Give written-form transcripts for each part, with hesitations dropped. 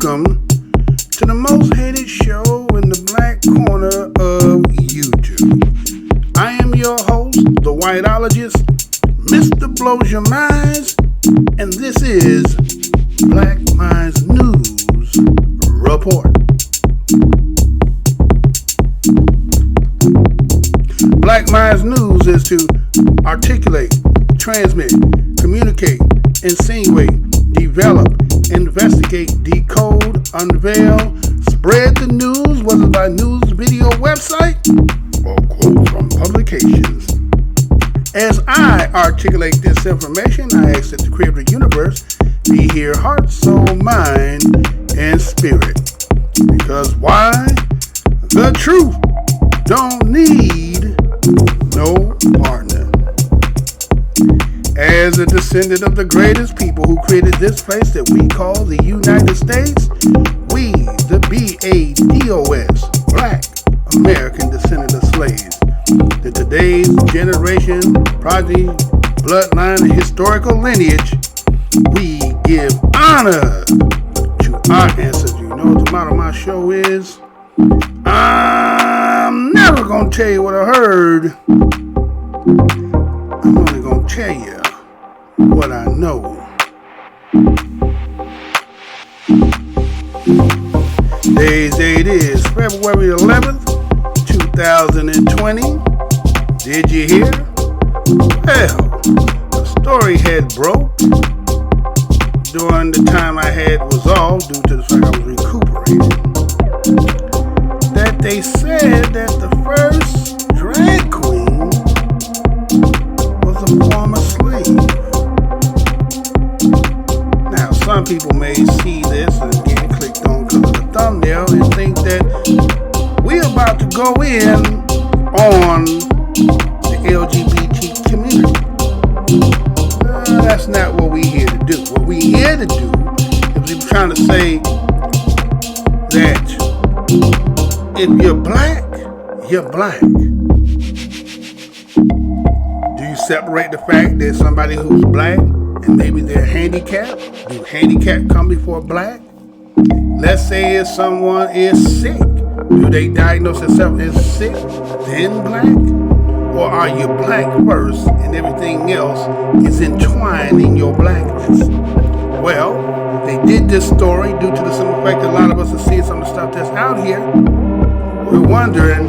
welcome to the most hated show in the black corner of YouTube. I am your host, the whiteologist, Mr. Blows Your Minds, and this is Black Minds News Report. Black Minds News is to articulate, transmit, communicate, insinuate, develop, investigate, decode, unveil, spread the news, whether by news, video, website, or quote from publications. As I articulate this information, I ask that the creator of the universe be here, heart, soul, mind, and spirit. Because why? The truth don't need no partner. As a descendant of the greatest people who created this place that we call the United States, we, the BADOS, Black American descendant of slaves, the today's generation, progeny, bloodline, and historical lineage, we give honor to our ancestors. You know what the motto of my show is? I'm never gonna tell you what I heard. I'm only gonna tell you what I know. Today's date is February 11th, 2020. Did you hear? Well, the story had broke during the time I had was off due to the fact I was recuperating. That they said that the first drag queen was a former slave. Now, some people may see this and get clicked on because of the thumbnail and think that we're about to go in on the LGBT community. That's not what we're here to do. What we're here to do is we're trying to say that if you're black, you're black. Do you separate the fact that somebody who's black and maybe they're handicapped? Do handicap come before black? Let's say if someone is sick, do they diagnose themselves as sick, then black? Or are you black first and everything else is entwined in your blackness? Well, they did this story due to the simple fact that a lot of us are seeing some of the stuff that's out here. We're wondering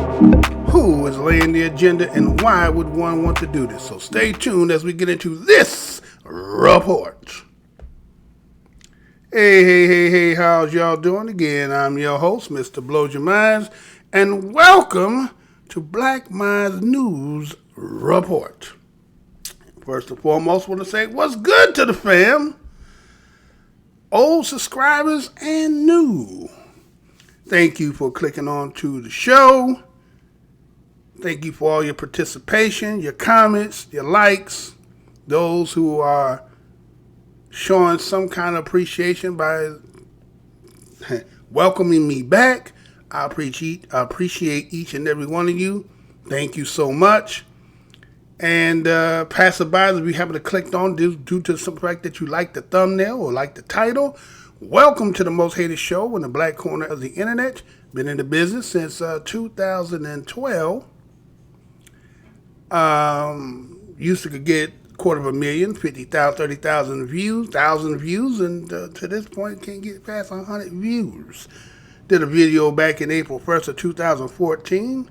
who is laying the agenda and why would one want to do this. So stay tuned as we get into this report. Hey, how's y'all doing? Again, I'm your host, Mr. Blows Your Minds, and welcome to Black Minds News Report. First and foremost, I want to say what's good to the fam, old subscribers and new. Thank you for clicking on to the show. Thank you for all your participation, your comments, your likes, those who are showing some kind of appreciation by welcoming me back. I appreciate each and every one of you. Thank you so much. And passerbys, if you happen to click on due to the simple fact that you like the thumbnail or like the title, welcome to the most hated show in the black corner of the internet. Been in the business since 2012. Used to get 250,000, 50,000, 30,000 views, 1,000 views, and to this point can't get past 100 views. Did a video back in April 1st of 2014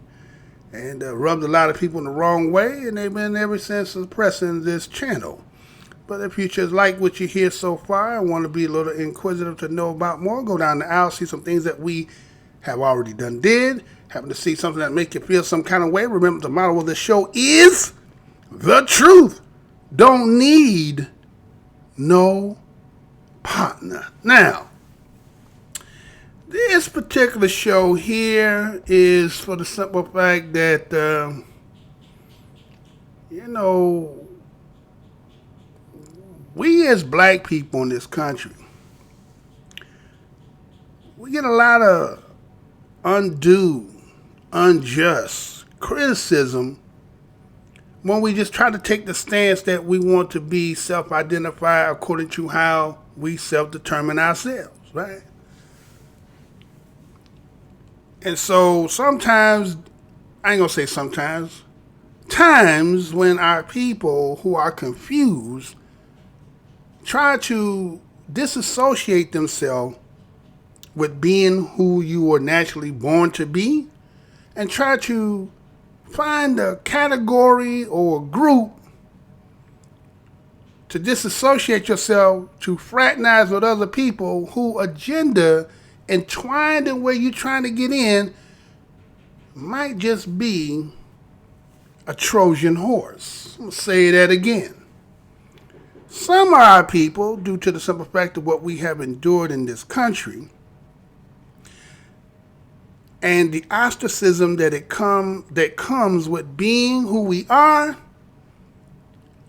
and rubbed a lot of people in the wrong way, and they've been ever since suppressing this channel. But if you just like what you hear so far and want to be a little inquisitive to know about more, go down the aisle, see some things that we have already did. Happen to see something that make you feel some kind of way. Remember, the motto of the show is the truth don't need no partner. Now, this particular show here is for the simple fact that, we as black people in this country, we get a lot of undue, unjust criticism when we just try to take the stance that we want to be self-identified according to how we self-determine ourselves, right? And so sometimes, I ain't gonna say sometimes, times when our people who are confused try to disassociate themselves with being who you were naturally born to be and try to find a category or a group to disassociate yourself, to fraternize with other people whose agenda entwined in where you're trying to get in might just be a Trojan horse. I'm going to say that again. Some of our people, due to the simple fact of what we have endured in this country and the ostracism that comes with being who we are,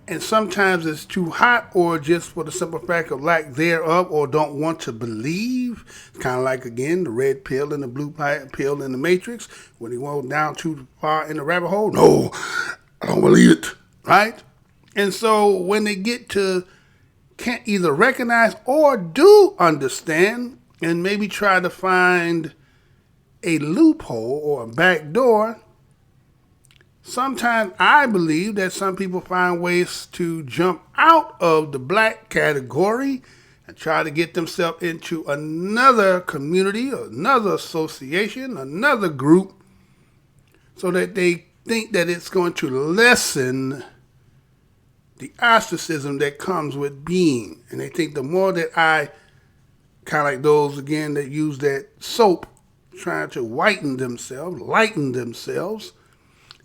and sometimes it's too hot or just for the simple fact of lack thereof or don't want to believe. It's kind of like, again, the red pill and the blue pill in the Matrix. When he went down too far in the rabbit hole, no, I don't believe it, right? And so when they get to can't either recognize or do understand and maybe try to find a loophole or a back door, sometimes I believe that some people find ways to jump out of the black category and try to get themselves into another community, another association, another group, so that they think that it's going to lessen the ostracism that comes with being. And they think the more that I, kind of like those, again, that use that soap, trying to whiten themselves, lighten themselves,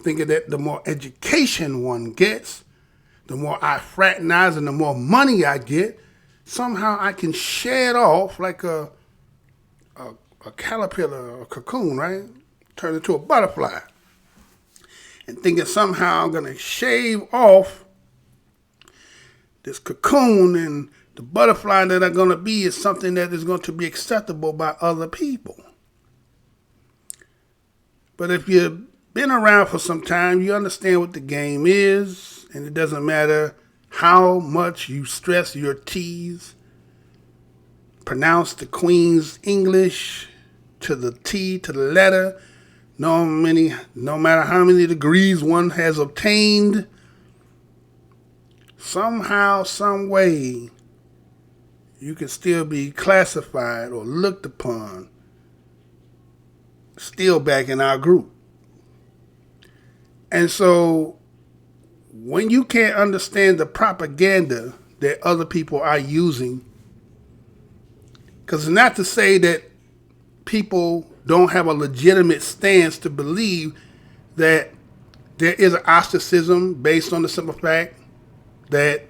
thinking that the more education one gets, the more I fraternize and the more money I get, somehow I can shed off like a caterpillar, a cocoon, right? Turn into a butterfly. And thinking somehow I'm going to shave off this cocoon and the butterfly that I'm going to be is something that is going to be acceptable by other people. But if you've been around for some time, you understand what the game is, and it doesn't matter how much you stress your T's, pronounce the Queen's English to the T, to the letter, no matter how many degrees one has obtained, somehow, some way, you can still be classified or looked upon still back in our group. And so when you can't understand the propaganda that other people are using, because it's not to say that people don't have a legitimate stance to believe that there is an ostracism based on the simple fact that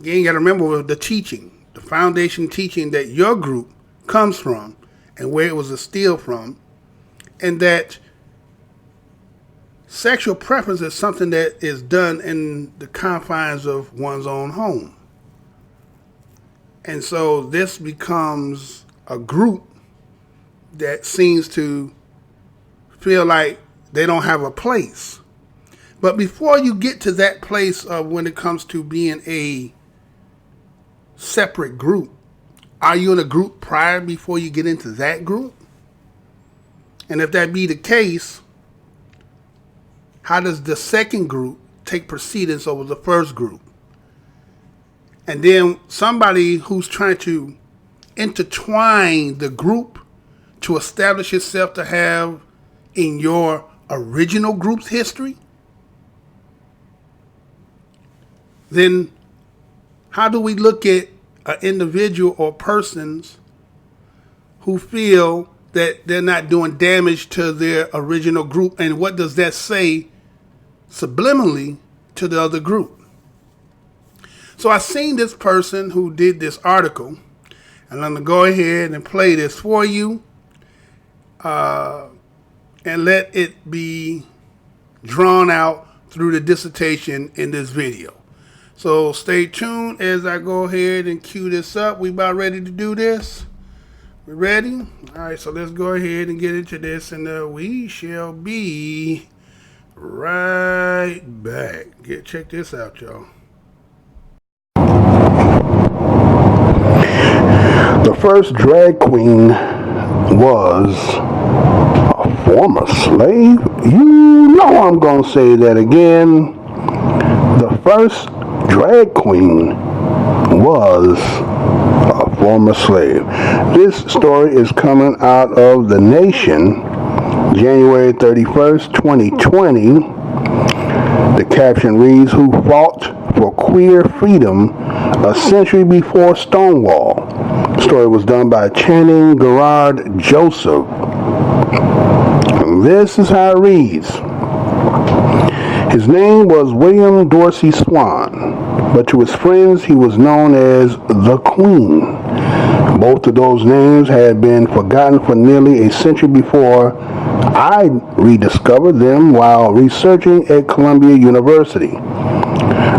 you ain't got to remember the teaching, the foundation teaching that your group comes from and where it was instilled from, and that sexual preference is something that is done in the confines of one's own home. And so this becomes a group that seems to feel like they don't have a place. But before you get to that place of when it comes to being a separate group, are you in a group prior before you get into that group? And if that be the case, how does the second group take precedence over the first group? And then somebody who's trying to intertwine the group to establish itself to have in your original group's history, then how do we look at an individual or persons who feel that they're not doing damage to their original group? And what does that say subliminally to the other group? So I seen this person who did this article, and I'm going to go ahead and play this for you and let it be drawn out through the dissertation in this video. So stay tuned as I go ahead and cue this up. We about ready to do this? We ready? All right, so let's go ahead and get into this, and we shall be right back. Check this out, y'all. The first drag queen was a former slave? You know I'm going to say that again. The first drag queen was a former slave. This story is coming out of The Nation, January 31st, 2020. The caption reads, "Who fought for queer freedom a century before Stonewall?" The story was done by Channing Gerard Joseph. And this is how it reads. His name was William Dorsey Swan, but to his friends he was known as the Queen. Both of those names had been forgotten for nearly a century before I rediscovered them while researching at Columbia University.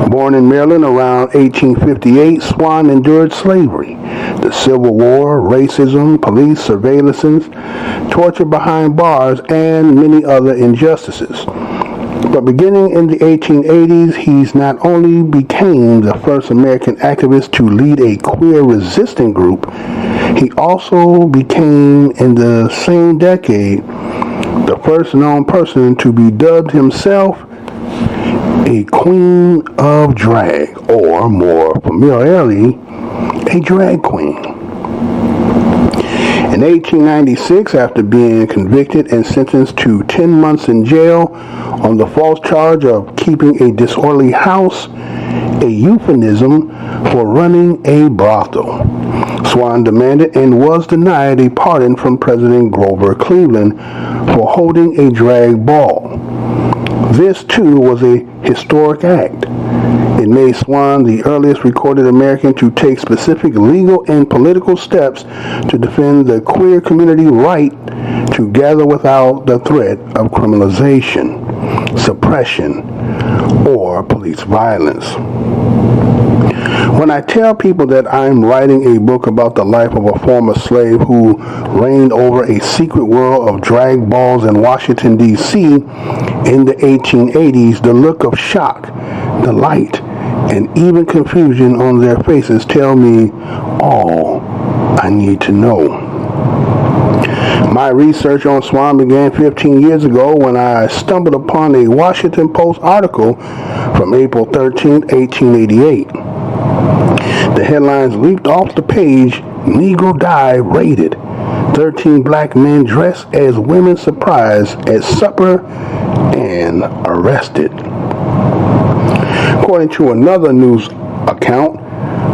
Born in Maryland around 1858, Swan endured slavery, the Civil War, racism, police surveillances, torture behind bars, and many other injustices. But beginning in the 1880s, he's not only became the first American activist to lead a queer resistance group, he also became, in the same decade, the first known person to be dubbed himself a Queen of Drag, or more familiarly, a drag queen. In 1896, after being convicted and sentenced to 10 months in jail on the false charge of keeping a disorderly house, a euphemism for running a brothel, Swan demanded and was denied a pardon from President Grover Cleveland for holding a drag ball. This, too, was a historic act. It made Swan the earliest recorded American to take specific legal and political steps to defend the queer community right to gather without the threat of criminalization, suppression, or police violence. When I tell people that I'm writing a book about the life of a former slave who reigned over a secret world of drag balls in Washington, D.C. in the 1880s, the look of shock, delight, and even confusion on their faces tell me all I need to know. My research on Swan began 15 years ago when I stumbled upon a Washington Post article from April 13, 1888. The headlines leaped off the page, "Negro Dive Raided. 13 black men dressed as women surprised at supper and arrested." According to another news account,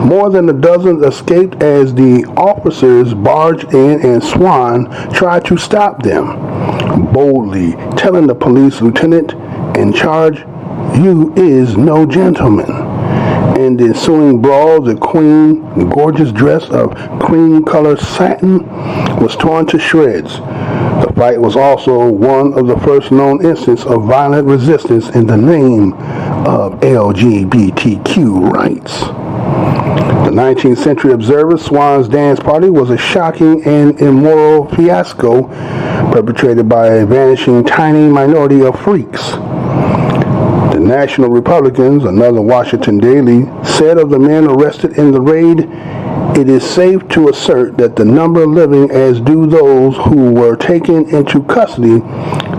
more than a dozen escaped as the officers barged in and Swan tried to stop them, boldly telling the police lieutenant in charge, "You is no gentleman." In the ensuing brawl, the queen, gorgeous dress of cream-colored satin, was torn to shreds. The fight was also one of the first known instances of violent resistance in the name of LGBTQ rights. The 19th Century Observer, Swan's dance party was a shocking and immoral fiasco perpetrated by a vanishing tiny minority of freaks. The National Republicans, another Washington daily, said of the men arrested in the raid, "It is safe to assert that the number living as do those who were taken into custody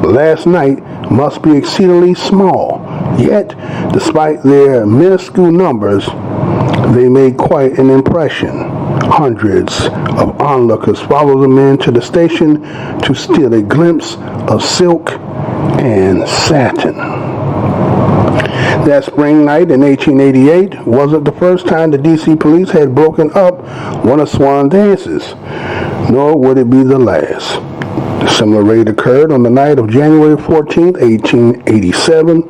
last night must be exceedingly small. Yet, despite their minuscule numbers, they made quite an impression. Hundreds of onlookers followed the men to the station to steal a glimpse of silk and satin." That spring night in 1888 wasn't the first time the D.C. police had broken up one of Swan's dances, nor would it be the last. A similar raid occurred on the night of January 14, 1887.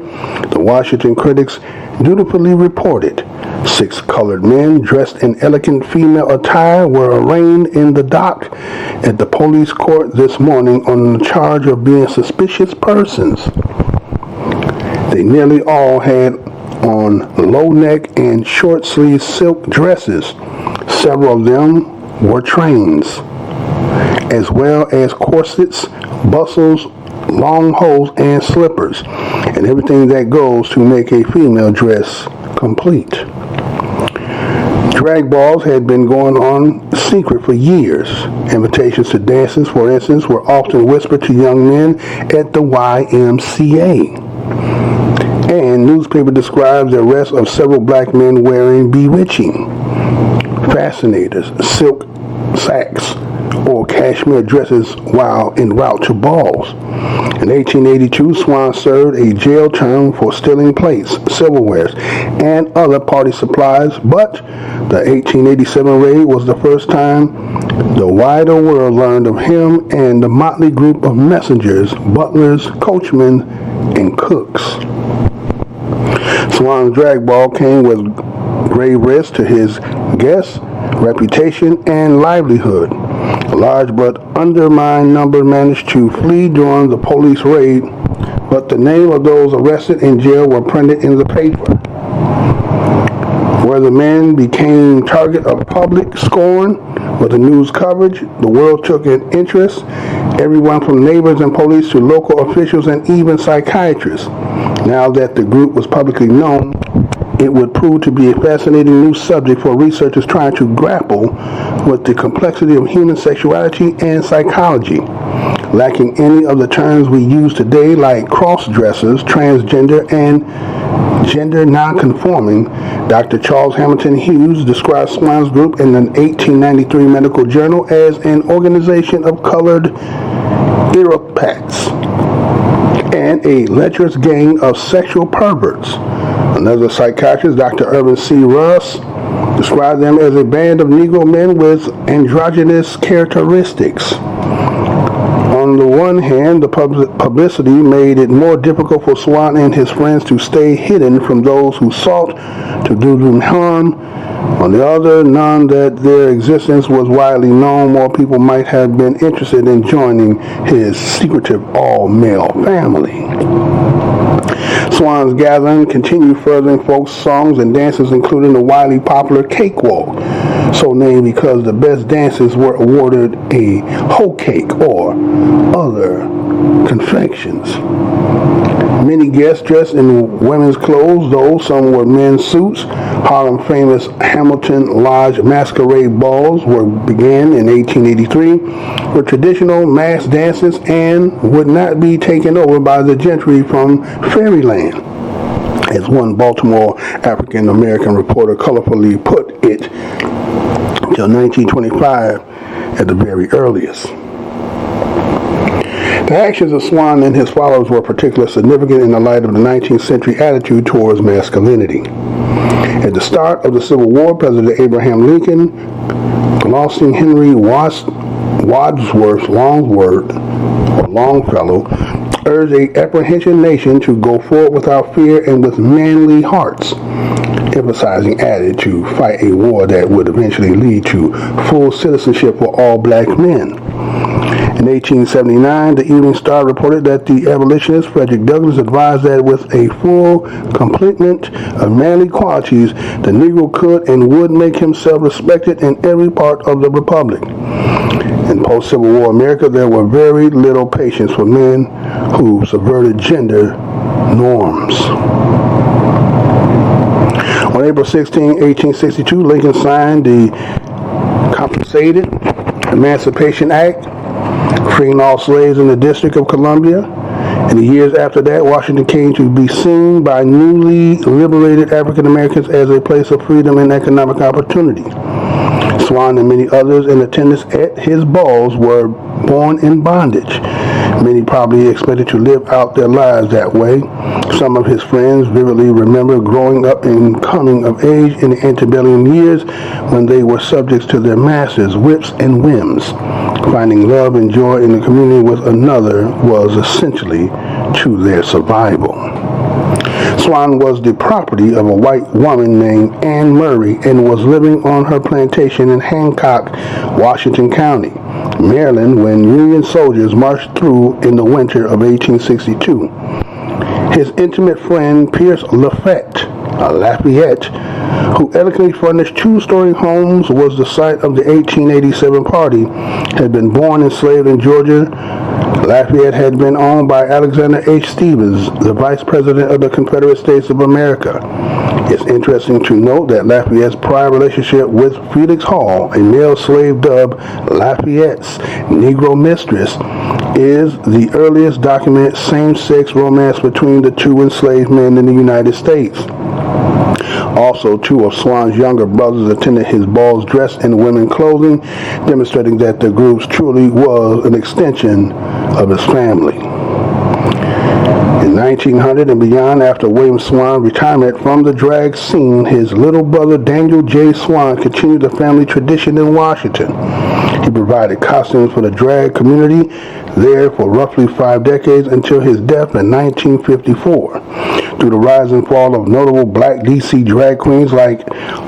The Washington critics dutifully reported 6 colored men dressed in elegant female attire were arraigned in the dock at the police court this morning on the charge of being suspicious persons. They nearly all had on low-neck and short-sleeve silk dresses. Several of them were trains, as well as corsets, bustles, long hose, and slippers, and everything that goes to make a female dress complete. Drag balls had been going on secret for years. Invitations to dances, for instance, were often whispered to young men at the YMCA. And newspaper describes the arrest of several black men wearing bewitching, fascinators, silk sacks, or cashmere dresses while en route to balls. In 1882, Swan served a jail term for stealing plates, silverware, and other party supplies, but the 1887 raid was the first time the wider world learned of him and the motley group of messengers, butlers, coachmen, and cooks. Swan's drag ball came with grave risk to his guests, reputation, and livelihood. A large but undermined number managed to flee during the police raid, but the name of those arrested in jail were printed in the paper. Where the men became target of public scorn with the news coverage, the world took an interest, everyone from neighbors and police to local officials and even psychiatrists. Now that the group was publicly known, it would prove to be a fascinating new subject for researchers trying to grapple with the complexity of human sexuality and psychology. Lacking any of the terms we use today like cross-dressers, transgender, and gender non-conforming, Dr. Charles Hamilton Hughes described Swan's group in an 1893 medical journal as an organization of colored Iroquois and a lecherous gang of sexual perverts. Another psychiatrist, Dr. Irvin C. Russ, described them as a band of Negro men with androgynous characteristics. On the one hand, the publicity made it more difficult for Swan and his friends to stay hidden from those who sought to do them harm. On the other, none that their existence was widely known, more people might have been interested in joining his secretive all-male family. Swan's gathering continued furthering folk songs and dances, including the widely popular cakewalk, so named because the best dancers were awarded a hoe cake or other confections. Many guests dressed in women's clothes, though some wore men's suits. Harlem famous Hamilton Lodge masquerade balls began in 1883 with traditional mass dances and would not be taken over by the gentry from fairyland, as one Baltimore African-American reporter colorfully put it, till 1925 at the very earliest. The actions of Swan and his followers were particularly significant in the light of the 19th century attitude towards masculinity. At the start of the Civil War, President Abraham Lincoln, Lawson Henry Wadsworth Longfellow, urged a apprehension nation to go forward without fear and with manly hearts, emphasizing added to fight a war that would eventually lead to full citizenship for all black men. In 1879, the Evening Star reported that the abolitionist Frederick Douglass advised that with a full complement of manly qualities, the Negro could and would make himself respected in every part of the Republic. In post-Civil War America, there was very little patience for men who subverted gender norms. On April 16, 1862, Lincoln signed the Compensated Emancipation Act, freeing all slaves in the District of Columbia. In the years after that, Washington came to be seen by newly liberated African Americans as a place of freedom and economic opportunity. Swan and many others in attendance at his balls were born in bondage. Many probably expected to live out their lives that way. Some of his friends vividly remember growing up and coming of age in the antebellum years when they were subjects to their masters' whips and whims. Finding love and joy in the community with another was essentially to their survival. Swan was the property of a white woman named Anne Murray and was living on her plantation in Hancock, Washington County, Maryland, when Union soldiers marched through in the winter of 1862. His intimate friend Pierce Lafayette, who elegantly furnished two-story homes, was the site of the 1887 party, had been born enslaved in Georgia. Lafayette had been owned by Alexander H. Stevens, the Vice President of the Confederate States of America. It's interesting to note that Lafayette's prior relationship with Felix Hall, a male slave dubbed Lafayette's Negro Mistress, is the earliest documented same-sex romance between the two enslaved men in the United States. Also, two of Swan's younger brothers attended his balls dressed in women's clothing, demonstrating that the group truly was an extension of his family. In 1900 and beyond, after William Swan's retirement from the drag scene, his little brother Daniel J. Swan continued the family tradition in Washington. He provided costumes for the drag community there for roughly 5 decades until his death in 1954. Through the rise and fall of notable black DC drag queens like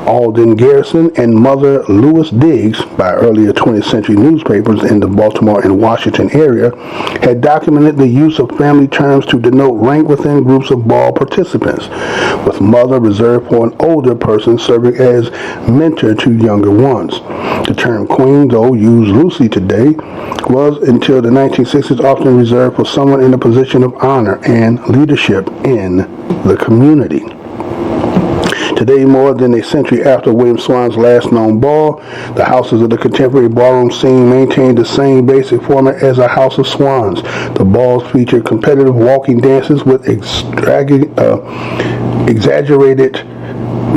Alden Garrison and Mother Louis Diggs by earlier 20th century newspapers in the Baltimore and Washington area had documented the use of family terms to denote rank within groups of ball participants, with mother reserved for an older person serving as mentor to younger ones. The term queen, though used loosely today, was until the 1960s often reserved for someone in a position of honor and leadership in the community. Today, more than a century after William Swan's last known ball, the houses of the contemporary ballroom scene maintain the same basic format as a House of Swans. The balls feature competitive walking dances with exaggerated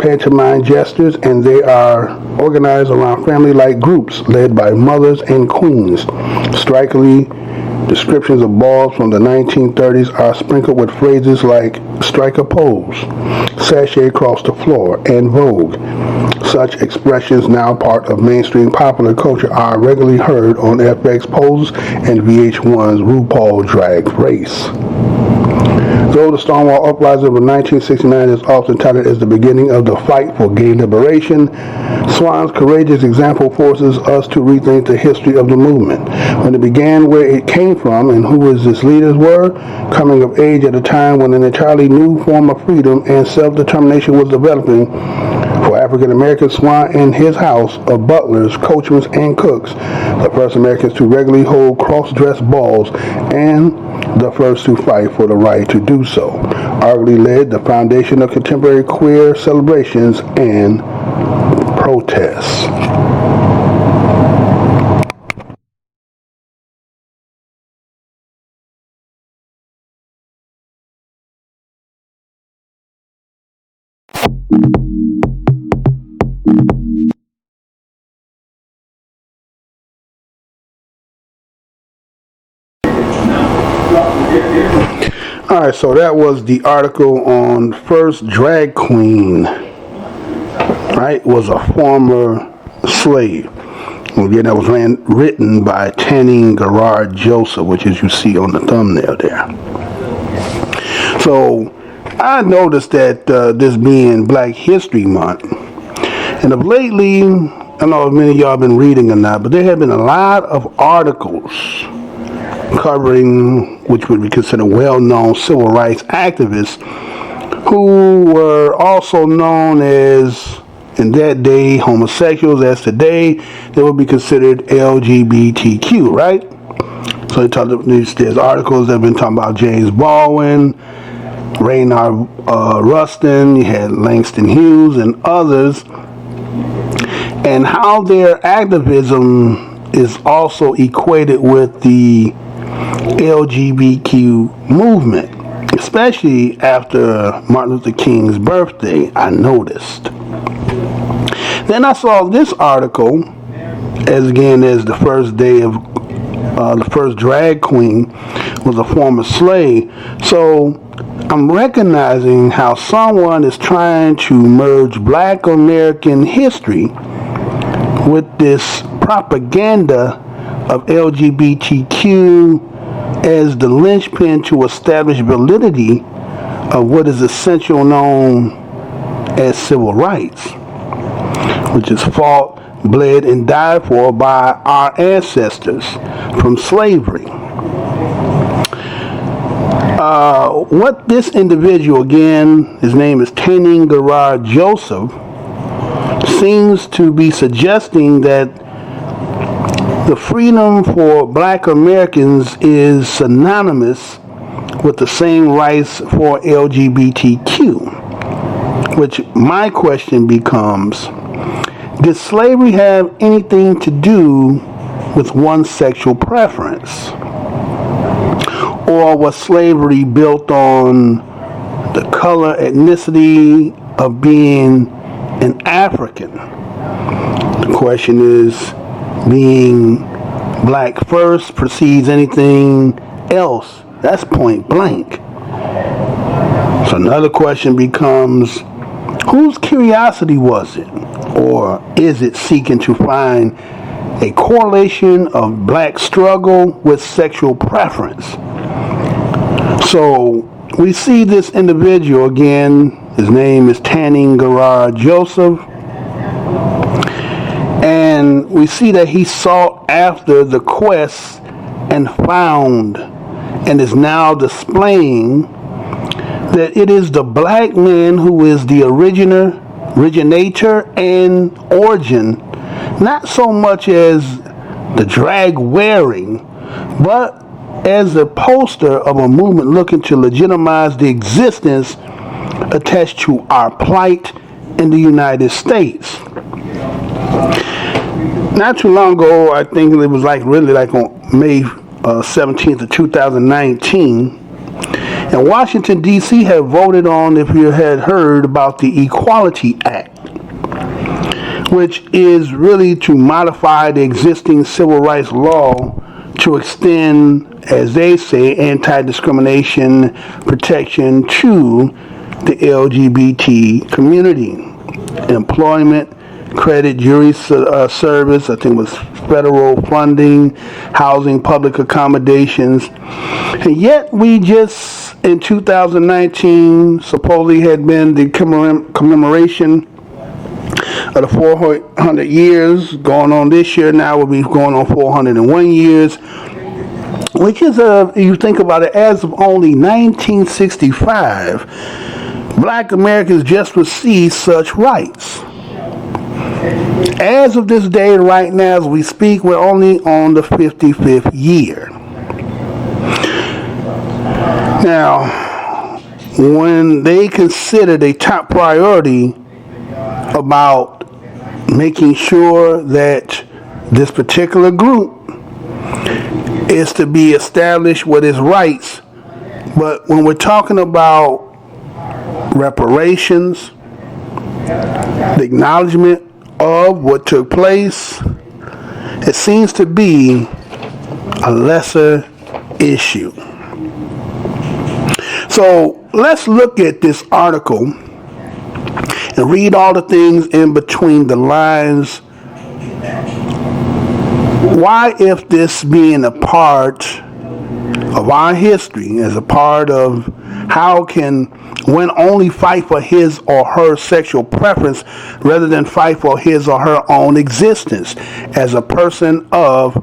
pantomime gestures, and they are organized around family-like groups led by mothers and queens. Strikingly, descriptions of balls from the 1930s are sprinkled with phrases like strike a pose, sashay across the floor, and vogue. Such expressions, now part of mainstream popular culture, are regularly heard on FX Pose and VH1's RuPaul Drag Race. Though the Stonewall Uprising of 1969 is often touted as the beginning of the fight for gay liberation, Swan's courageous example forces us to rethink the history of the movement. When it began, where it came from, and who its leaders were, coming of age at a time when an entirely new form of freedom and self-determination was developing for African Americans, Swan and his house of butlers, coachmen, and cooks, the first Americans to regularly hold cross-dressed balls, and the first to fight for the right to do so, arguably led the foundation of contemporary queer celebrations and protests. Alright, so that was the article on first drag queen, right? Was a former slave. Again, that was written by Tanning Garrard Joseph, which is you see on the thumbnail there. So I noticed that this being Black History Month, and of lately, I don't know if many of y'all have been reading or not, but there have been a lot of articles covering, which would be considered well-known civil rights activists, who were also known as, in that day, homosexuals. As today, they would be considered LGBTQ, right? So there's articles that have been talking about James Baldwin, Raynard Rustin, you had Langston Hughes, and others, and how their activism is also equated with the LGBTQ movement, especially after Martin Luther King's birthday, I noticed. Then I saw this article, as the first day of the first drag queen was a former slave. So I'm recognizing how someone is trying to merge Black American history with this propaganda of LGBTQ as the linchpin to establish validity of what is essentially known as civil rights, which is fought, bled, and died for by our ancestors from slavery. What this individual, again, his name is Tanning Garrard Joseph, seems to be suggesting that the freedom for black Americans is synonymous with the same rights for LGBTQ, which my question becomes, did slavery have anything to do with one's sexual preference? Or was slavery built on the color, ethnicity of being an African? The question is, being black first precedes anything else? That's point blank. So another question becomes, whose curiosity was it? Or is it seeking to find a correlation of black struggle with sexual preference? So we see this individual again, his name is Tanning Joseph, and we see that he sought after the quest and found, and is now displaying that it is the black man who is the originator and origin, not so much as the drag wearing, but as a poster of a movement looking to legitimize the existence attached to our plight in the United States. Not too long ago, I think it was on May 17th of 2019, and Washington, D.C. had voted on, if you had heard, about the Equality Act, which is really to modify the existing civil rights law to extend, as they say, anti-discrimination protection to the LGBT community. Employment, credit, jury service, I think it was federal funding, housing, public accommodations. And yet we just, in 2019, supposedly had been the commemoration of the 400 years. Going on this year now, will be going on 401 years, which is, you think about it, as of only 1965, black Americans just received such rights. As of this day, right now, as we speak, we're only on the 55th year. Now, when they considered a top priority about making sure that this particular group is to be established with its rights, but when we're talking about reparations, the acknowledgement of what took place, it seems to be a lesser issue. So let's look at this article and read all the things in between the lines. Why, if this being a part of our history, as a part of how can one only fight for his or her sexual preference rather than fight for his or her own existence as a person of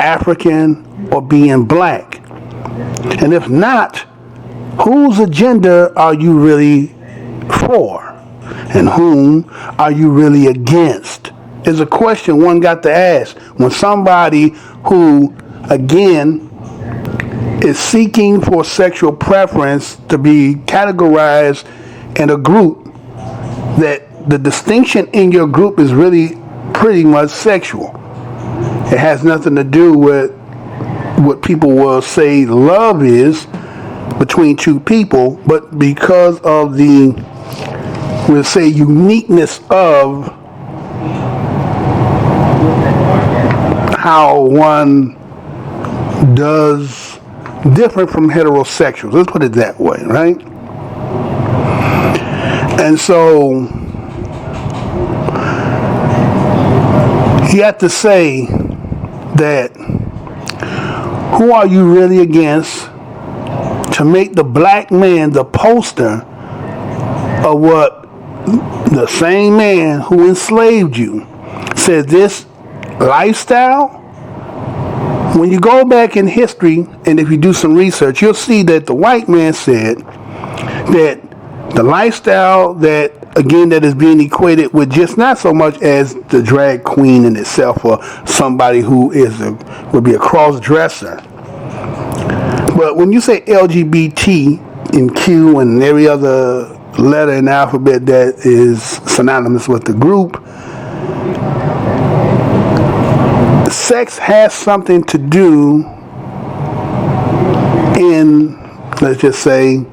African or being black? And if not, whose agenda are you really for? And whom are you really against? Is a question one got to ask when somebody who, again, is seeking for sexual preference to be categorized in a group, that the distinction in your group is really pretty much sexual. It has nothing to do with what people will say love is between two people, but because of the, we'll say, uniqueness of how one does different from heterosexuals. Let's put it that way, right? And so you have to say that who are you really against to make the black man the poster of what the same man who enslaved you said this lifestyle? When you go back in history, and if you do some research, you'll see that the white man said that the lifestyle that again, that is being equated with just not so much as the drag queen in itself, or somebody who would be a cross-dresser. But when you say LGBT in Q and every other letter in the alphabet that is synonymous with the group, sex has something to do in, let's just say,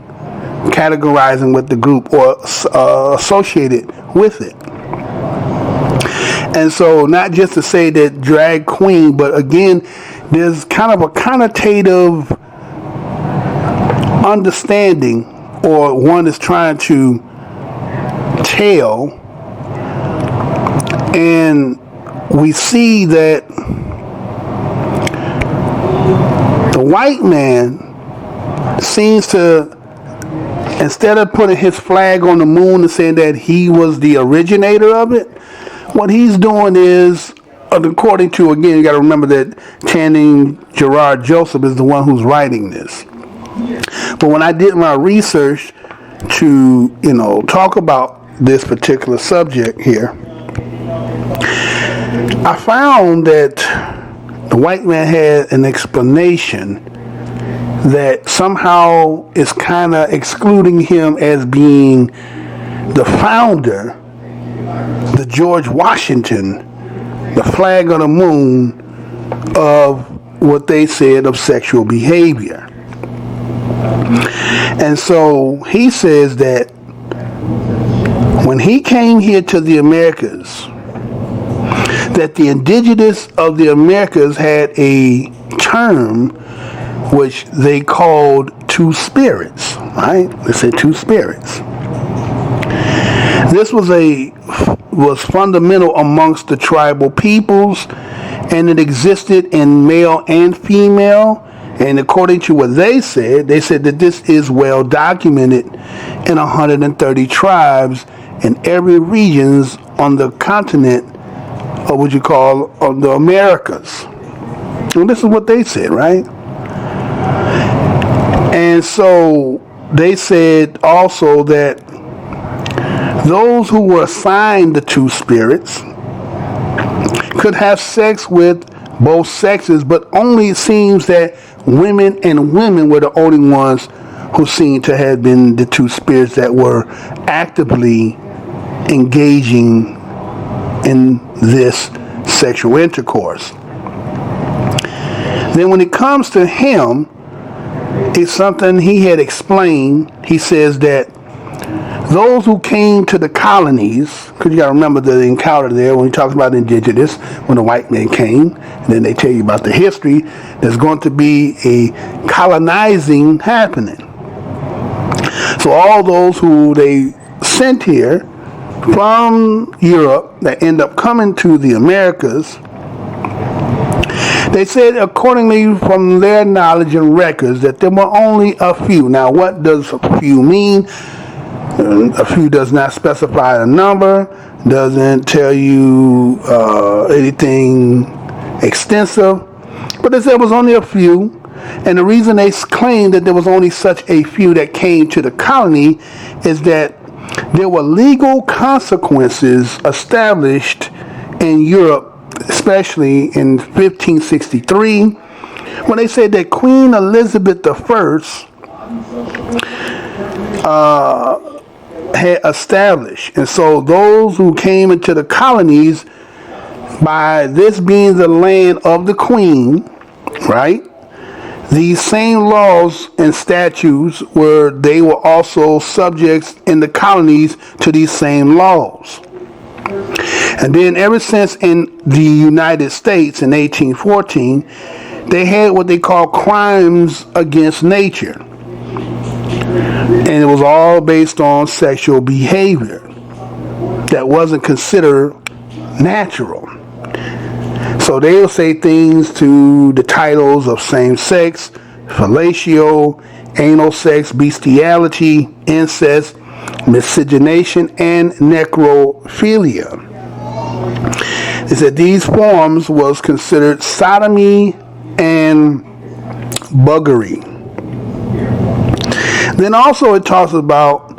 categorizing with the group or associated with it. And so not just to say that drag queen, but again, there's kind of a connotative understanding, or one is trying to tell, and we see that the white man seems to, instead of putting his flag on the moon and saying that he was the originator of it, what he's doing is, according to, again, you got to remember that Channing Gerard Joseph is the one who's writing this. But when I did my research to, talk about this particular subject here, I found that the white man had an explanation that somehow is kind of excluding him as being the founder, the George Washington, the flag on the moon of what they said of sexual behavior. And so he says that when he came here to the Americas, that the indigenous of the Americas had a term which they called two spirits, right? They said two spirits. This was fundamental amongst the tribal peoples, and it existed in male and female. And according to what they said that this is well documented in 130 tribes in every regions on the continent, or what you call the Americas. And this is what they said, right? And so they said also that those who were assigned the two spirits could have sex with both sexes, but only it seems that women were the only ones who seemed to have been the two spirits that were actively engaging in this sexual intercourse. Then when it comes to him, it's something he had explained. He says that those who came to the colonies, because you got to remember the encounter there when he talks about indigenous, when the white man came, and then they tell you about the history, there's going to be a colonizing happening. So all those who they sent here from Europe that end up coming to the Americas, they said accordingly from their knowledge and records that there were only a few. Now what does a few mean? A few does not specify a number, doesn't tell you anything extensive, but they said it was only a few. And the reason they claimed that there was only such a few that came to the colony is that there were legal consequences established in Europe, especially in 1563, when they said that Queen Elizabeth I had established. And so those who came into the colonies, by this being the land of the Queen, right, these same laws and statutes they were also subjects in the colonies to these same laws. And then ever since in the United States in 1814, they had what they call crimes against nature. And it was all based on sexual behavior that wasn't considered natural. So they will say things to the titles of same-sex, fellatio, anal sex, bestiality, incest, miscegenation, and necrophilia. It said these forms was considered sodomy and buggery. Then also it talks about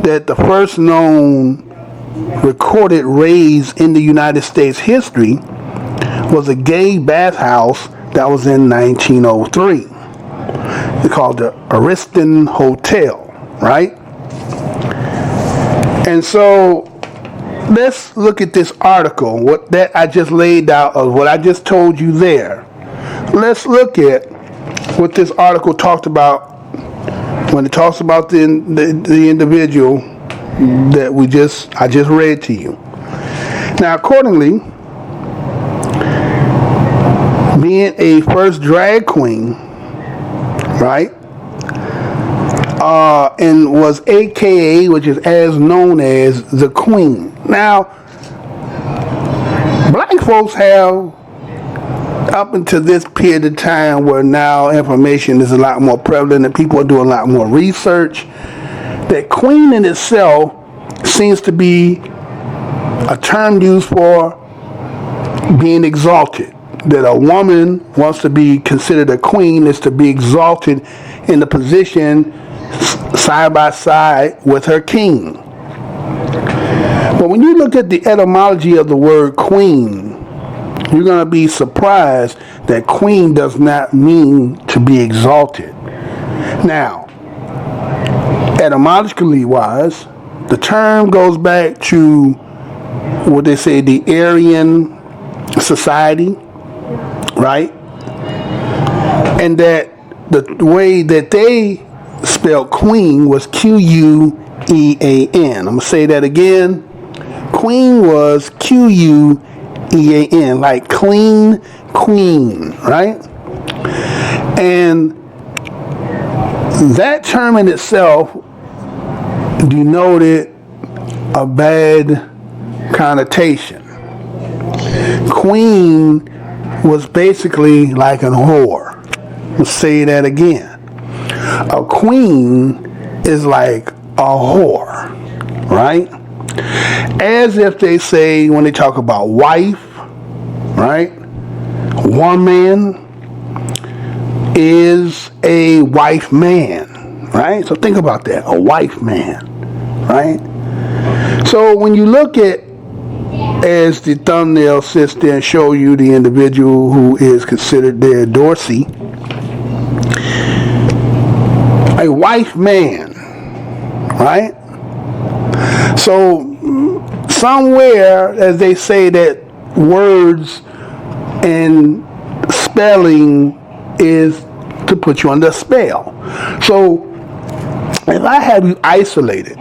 that the first known recorded raise in the United States history was a gay bathhouse that was in 1903. It's called the Ariston Hotel, right? And so let's look at this article, what that I just laid out, of what I just told you there. Let's look at what this article talked about when it talks about the individual that I just read to you. Now, accordingly, being a first drag queen, right, and was AKA, which is as known as the Queen. Now, black folks have, up until this period of time where now information is a lot more prevalent and people are doing a lot more research, that Queen in itself seems to be a term used for being exalted. That a woman wants to be considered a queen is to be exalted in the position side by side with her king. But when you look at the etymology of the word queen, you're going to be surprised that queen does not mean to be exalted. Now, etymologically wise, the term goes back to what they say, the Aryan society, right? And that the way that they spelled queen was Quean. I'm going to say that again. Queen was Quean, like clean queen, right? And that term in itself denoted a bad connotation. Queen was basically like a whore. Let's say that again. A queen is like a whore, right? As if they say when they talk about wife, right? Woman is a wife man, right? So think about that, a wife man, right? So when you look at, as the thumbnail sits there and show you the individual who is considered their Dorsey, a wife man, right? So somewhere, as they say, that words and spelling is to put you under a spell. So if I have you isolated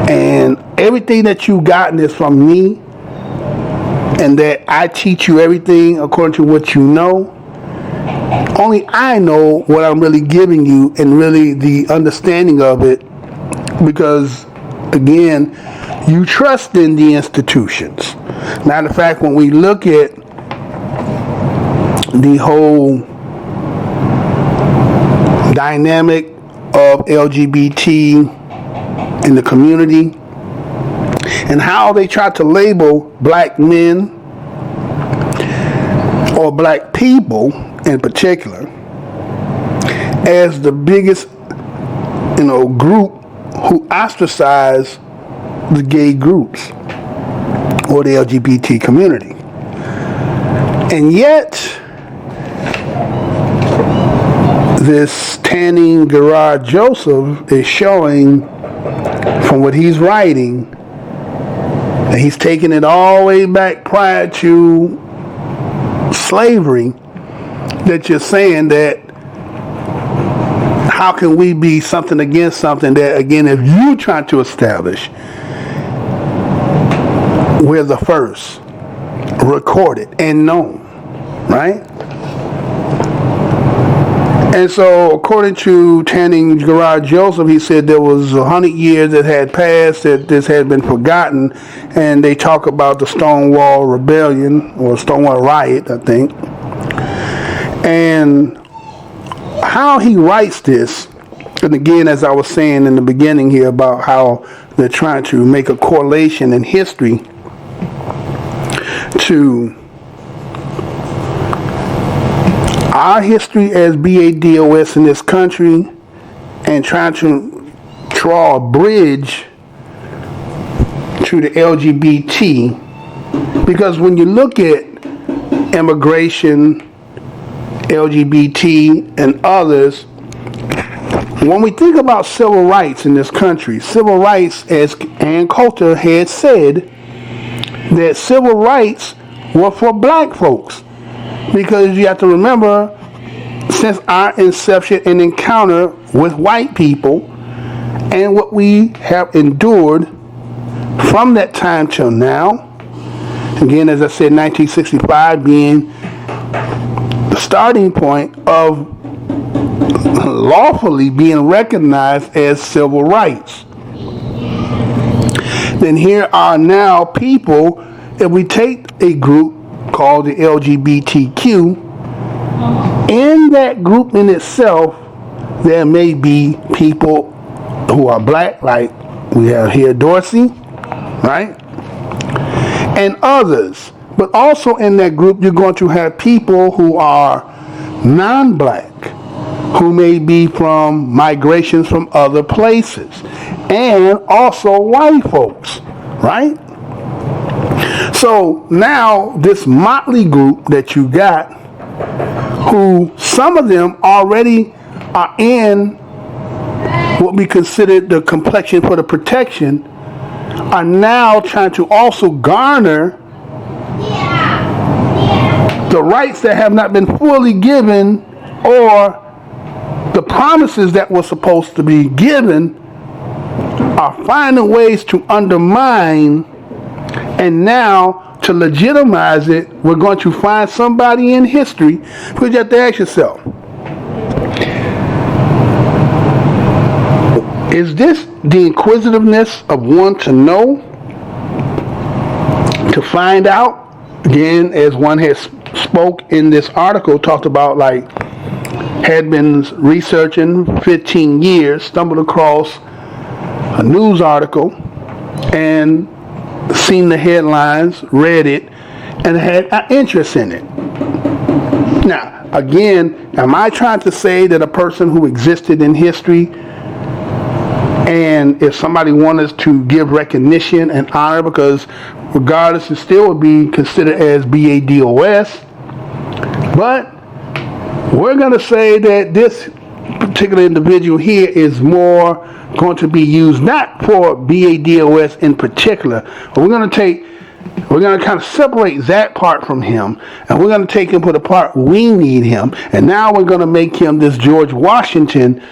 and everything that you've gotten is from me, and that I teach you everything according to what you know, only I know what I'm really giving you and really the understanding of it, because again, you trust in the institutions. Matter of fact, when we look at the whole dynamic of LGBT in the community and how they try to label black men or black people in particular as the biggest, group who ostracize the gay groups or the LGBT community. And yet, this Tanning Gerard Joseph is showing from what he's writing that he's taking it all the way back prior to slavery, that you're saying that how can we be something against something that, again, if you try to establish we're the first recorded and known, right? And so according to Tanning Gerard Joseph, he said there was 100 years that had passed, that this had been forgotten, and they talk about the Stonewall Rebellion, or Stonewall Riot, I think. And how he writes this, and again, as I was saying in the beginning here about how they're trying to make a correlation in history to our history as BADOS in this country, and trying to draw a bridge to the LGBT, because when you look at immigration, LGBT, and others, when we think about civil rights in this country, civil rights, as Ann Coulter had said, that civil rights were for black folks. Because you have to remember, since our inception and encounter with white people and what we have endured from that time till now, again, as I said, 1965 being the starting point of lawfully being recognized as civil rights. Then here are now people, if we take a group called the LGBTQ, in that group in itself, there may be people who are black, like we have here Dorsey, right? And others. But also in that group, you're going to have people who are non-black, who may be from migrations from other places, and also white folks, right? So now this motley group that you got, who some of them already are in what we consider the complexion for the protection, are now trying to also garner the rights that have not been fully given, or the promises that were supposed to be given, are finding ways to undermine. And now, to legitimize it, we're going to find somebody in history, because you have to ask yourself, is this the inquisitiveness of one to know, to find out? Again, as one has spoke in this article, talked about, like, had been researching 15 years, stumbled across a news article and seen the headlines, read it, and had an interest in it. Now, again, am I trying to say that a person who existed in history, and if somebody wanted to give recognition and honor, because regardless, it still would be considered as BADOS, but we're going to say that this particular individual here is more going to be used not for BADOS in particular, but we're going to kind of separate that part from him, and we're going to take him for the part we need him, and now we're going to make him this George Washington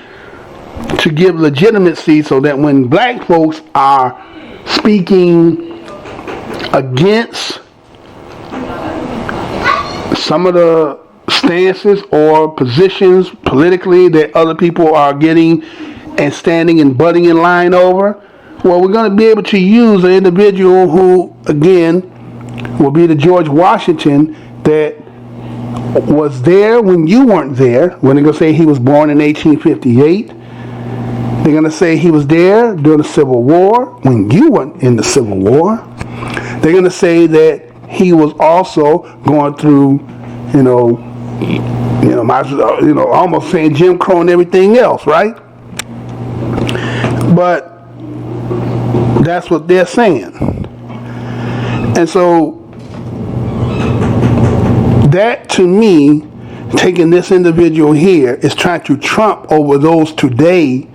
to give legitimacy, so that when black folks are speaking against some of the stances or positions politically that other people are getting and standing and butting in line over, well, we're going to be able to use an individual who, again, will be the George Washington that was there when you weren't there. When they're going to say he was born in 1858, they're going to say he was there during the Civil War when you weren't in the Civil War. They're going to say that he was also going through, almost saying Jim Crow and everything else, right? But that's what they're saying. And so that, to me, taking this individual here is trying to trump over those today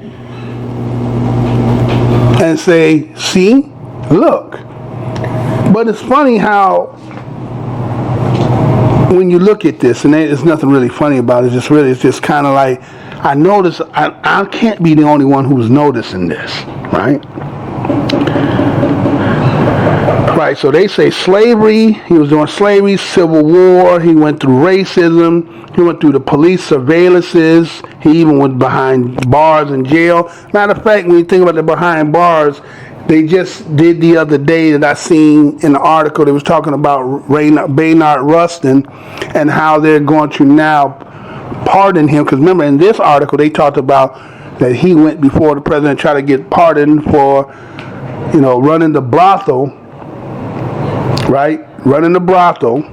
and say, see, look. But it's funny how when you look at this, and there's nothing really funny about it, it's just kind of like, I notice, I can't be the only one who's noticing this, right? Right, so they say slavery, he was doing slavery, Civil War, he went through racism, he went through the police surveillances, he even went behind bars in jail. Matter of fact, when you think about the behind bars, they just did the other day that I seen in the article, they was talking about Baynard Rustin and how they're going to now pardon him. Because remember, in this article, they talked about that he went before the president, tried to get pardoned for, running the brothel, right? Running the brothel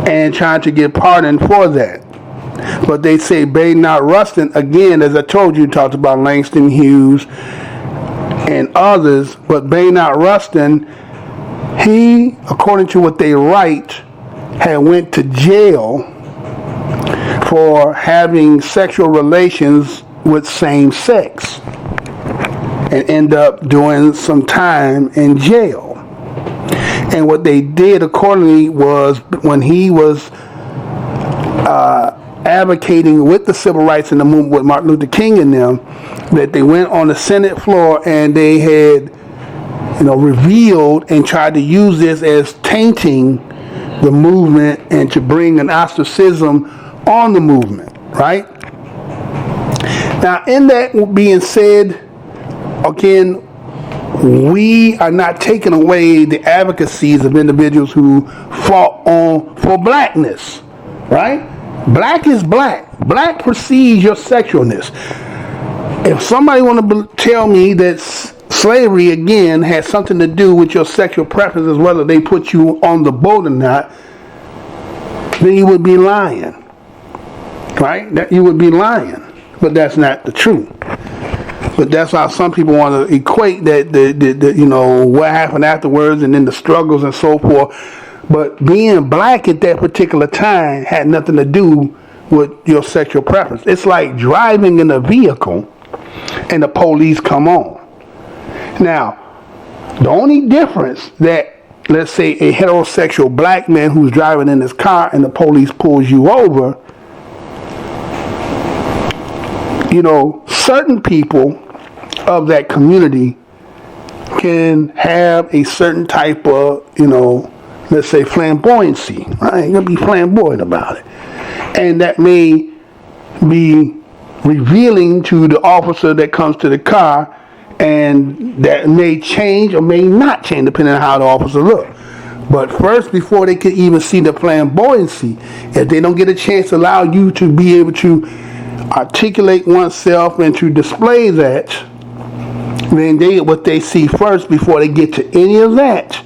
and trying to get pardoned for that. But they say Baynard Rustin, again, as I told you, talked about Langston Hughes and others, but Baynard Rustin, he, according to what they write, had went to jail for having sexual relations with same sex and end up doing some time in jail. And what they did accordingly was, when he was advocating with the civil rights in the movement with Martin Luther King and them, that they went on the Senate floor and they had, revealed and tried to use this as tainting the movement and to bring an ostracism on the movement, right? Now, in that being said, again, we are not taking away the advocacies of individuals who fought on for blackness, right? Black is black. Black precedes your sexualness. If somebody want to tell me that slavery, again, has something to do with your sexual preferences, whether they put you on the boat or not, then you would be lying, right? That you would be lying, but that's not the truth. But that's how some people want to equate that, the what happened afterwards and then the struggles and so forth. But being black at that particular time had nothing to do with your sexual preference. It's like driving in a vehicle and the police come on. Now, the only difference that, let's say, a heterosexual black man who's driving in his car and the police pulls you over, certain people of that community can have a certain type of, let's say, flamboyancy, right? You're going to be flamboyant about it. And that may be revealing to the officer that comes to the car, and that may change or may not change depending on how the officer looks. But first, before they can even see the flamboyancy, if they don't get a chance to allow you to be able to articulate oneself and to display that, then what they see first before they get to any of that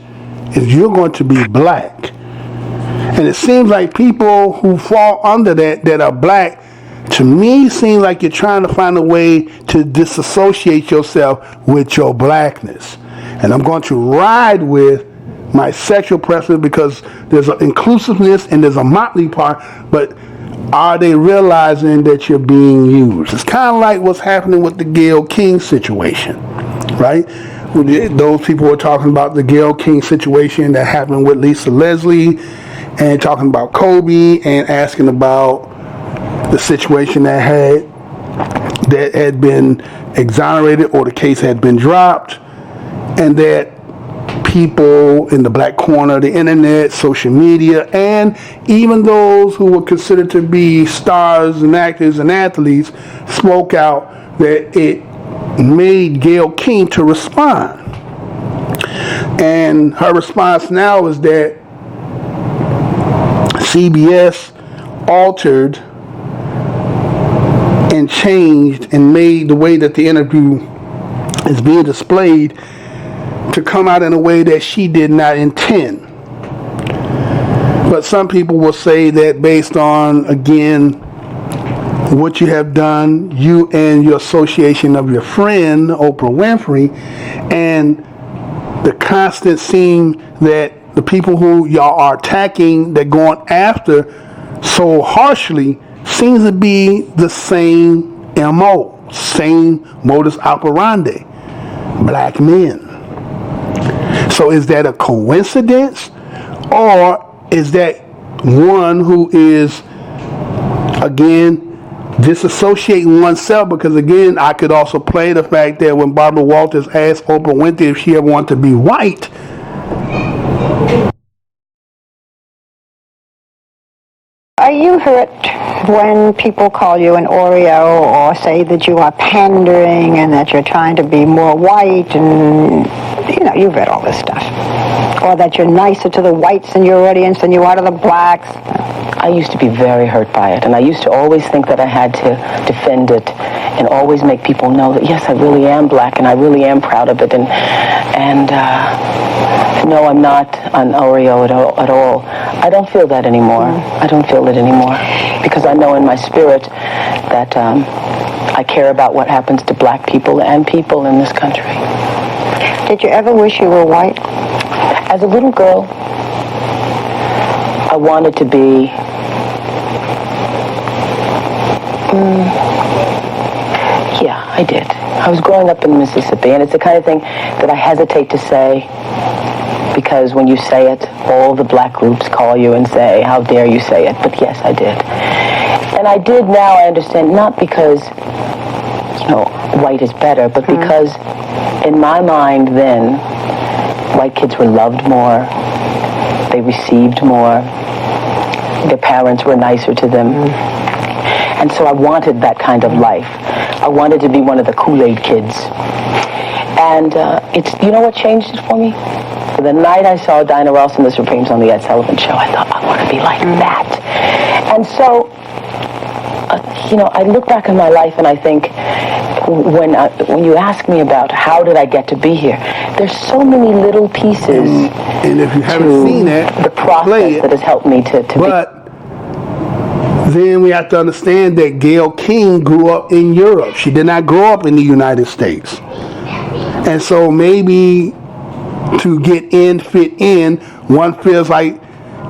is you're going to be black. And it seems like people who fall under that are black, to me, seems like you're trying to find a way to disassociate yourself with your blackness. And I'm going to ride with my sexual preference because there's an inclusiveness and there's a motley part, but are they realizing that you're being used? It's kind of like what's happening with the Gayle King situation, right? Those people were talking about the Gayle King situation that happened with Lisa Leslie and talking about Kobe and asking about the situation that had been exonerated or the case had been dropped, and that people in the black corner, the internet, social media, and even those who were considered to be stars and actors and athletes spoke out that it made Gayle King to respond. And her response now is that CBS altered and changed and made the way that the interview is being displayed to come out in a way that she did not intend. But some people will say that based on, again, what you have done, you and your association of your friend, Oprah Winfrey, and the constant seeing that the people who y'all are attacking, they're going after so harshly, seems to be the same MO, same modus operandi, black men. So is that a coincidence, or is that one who is, again, disassociating oneself? Because again, I could also play the fact that when Barbara Walters asked Oprah Winfrey if she ever wanted to be white, are you hurt when people call you an Oreo or say that you are pandering and that you're trying to be more white? And you've read all this stuff. Or that you're nicer to the whites in your audience than you are to the blacks. I used to be very hurt by it, and I used to always think that I had to defend it and always make people know that, yes, I really am black and I really am proud of it. And no, I'm not an Oreo at all. I don't feel that anymore. I don't feel it anymore because I know in my spirit that I care about what happens to black people and people in this country. Did you ever wish you were white? As a little girl, I wanted to be yeah, I did. I was growing up in Mississippi, and it's the kind of thing that I hesitate to say because when you say it, all the black groups call you and say, how dare you say it? But yes, I did. And I did now, I understand, not because, white is better, but because in my mind then, white kids were loved more, they received more, their parents were nicer to them. And so I wanted that kind of life. I wanted to be one of the Kool-Aid kids. And you know what changed it for me? The night I saw Dinah Ross and the Supremes on the Ed Sullivan Show, I thought, I want to be like that. And so, I look back on my life and I think, when you ask me about how did I get to be here, there's so many little pieces. And if you haven't seen that, the process that has helped me to but then we have to understand that Gayle King grew up in Europe. She did not grow up in the United States. And so maybe to get in, fit in, one feels like,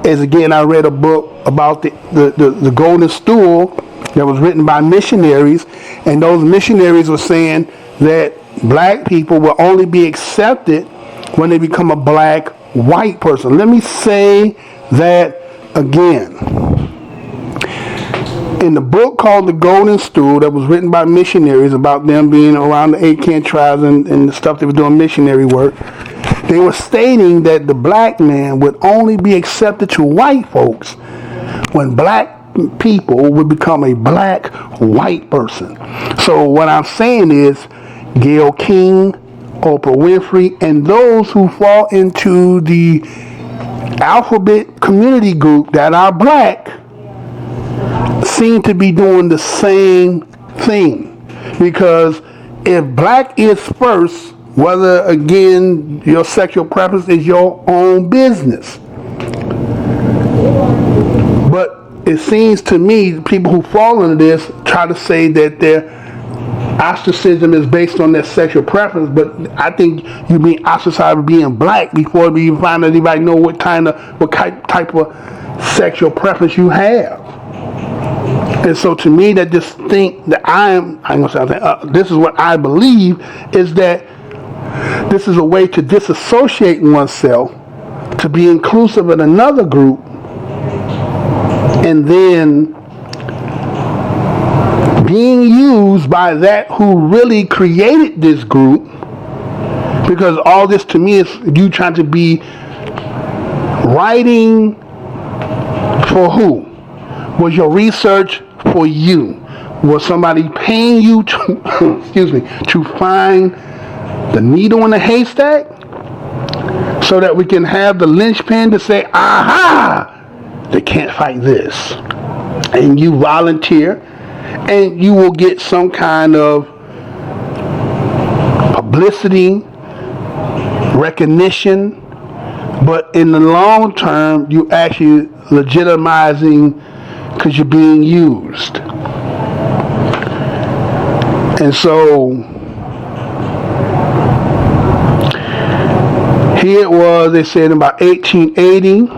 as again, I read a book about the golden stool that was written by missionaries, and those missionaries were saying that black people will only be accepted when they become a black white person. Let me say that again. In the book called The Golden Stool that was written by missionaries about them being around the Akan tribes and the stuff they were doing missionary work, they were stating that the black man would only be accepted to white folks when black people would become a black white person. So what I'm saying is Gayle King, Oprah Winfrey, and those who fall into the alphabet community group that are black seem to be doing the same thing. Because if black is first, whether again your sexual preference is your own business. But it seems to me people who fall into this try to say that their ostracism is based on their sexual preference, but I think you being ostracized for being black before we even find out anybody know what type of sexual preference you have. And so to me, that this thing that this is what I believe is that this is a way to disassociate oneself, to be inclusive in another group, and then being used by that who really created this group, because all this to me is you trying to be writing for who? Was your research for you? Was somebody paying you to to find the needle in the haystack so that we can have the linchpin to say, aha, they can't fight this, and you volunteer and you will get some kind of publicity, recognition, but in the long term you actually legitimizing because you're being used. And so here it was, they said in about 1880,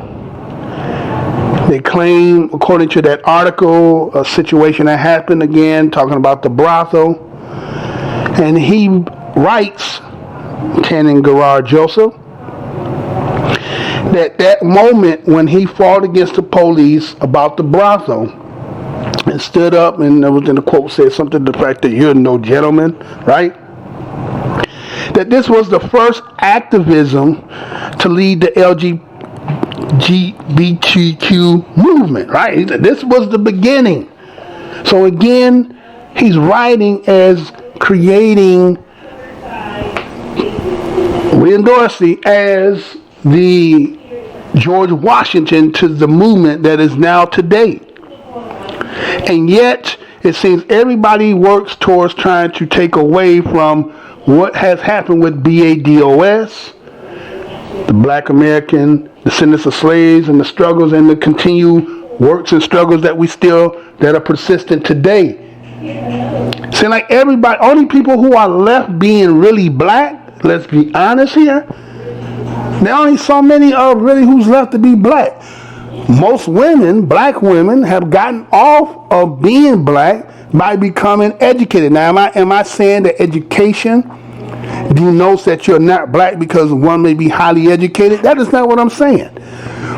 they claim, according to that article, a situation that happened again, talking about the brothel. And he writes, Canon Gerard Joseph, that moment when he fought against the police about the brothel and stood up, and there was in the quote said something to the fact that you're no gentleman, right? That this was the first activism to lead the LGBTQ movement, right? This was the beginning. So again, he's writing as creating We endorse thee as the George Washington to the movement that is now today. And yet, it seems everybody works towards trying to take away from what has happened with BADOS, the Black American descendants of slaves, and the struggles and the continued works and struggles that are persistent today. Seems like everybody, only people who are left being really black, let's be honest here, there are only so many of really who's left to be black. Most women, black women, have gotten off of being black by becoming educated. Now, am I saying that education denotes that you're not black because one may be highly educated? That is not what I'm saying.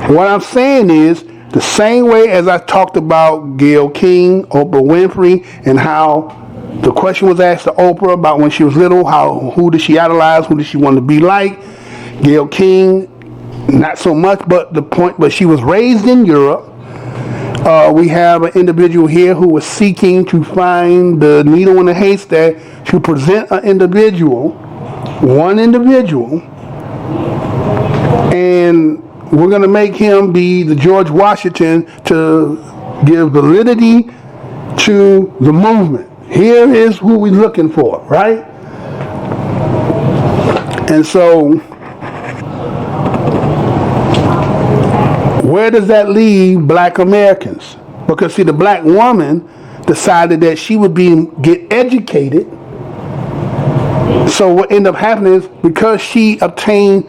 What I'm saying is, the same way as I talked about Gayle King, Oprah Winfrey, and how the question was asked to Oprah about when she was little, who did she idolize, who did she want to be like? Gayle King, not so much, but she was raised in Europe. We have an individual here who was seeking to find the needle in the haystack to present one individual, and we're going to make him be the George Washington to give validity to the movement. Here is who we're looking for, right? And so, where does that leave black Americans? Because see, the black woman decided that she would get educated. So what ended up happening is, because she obtained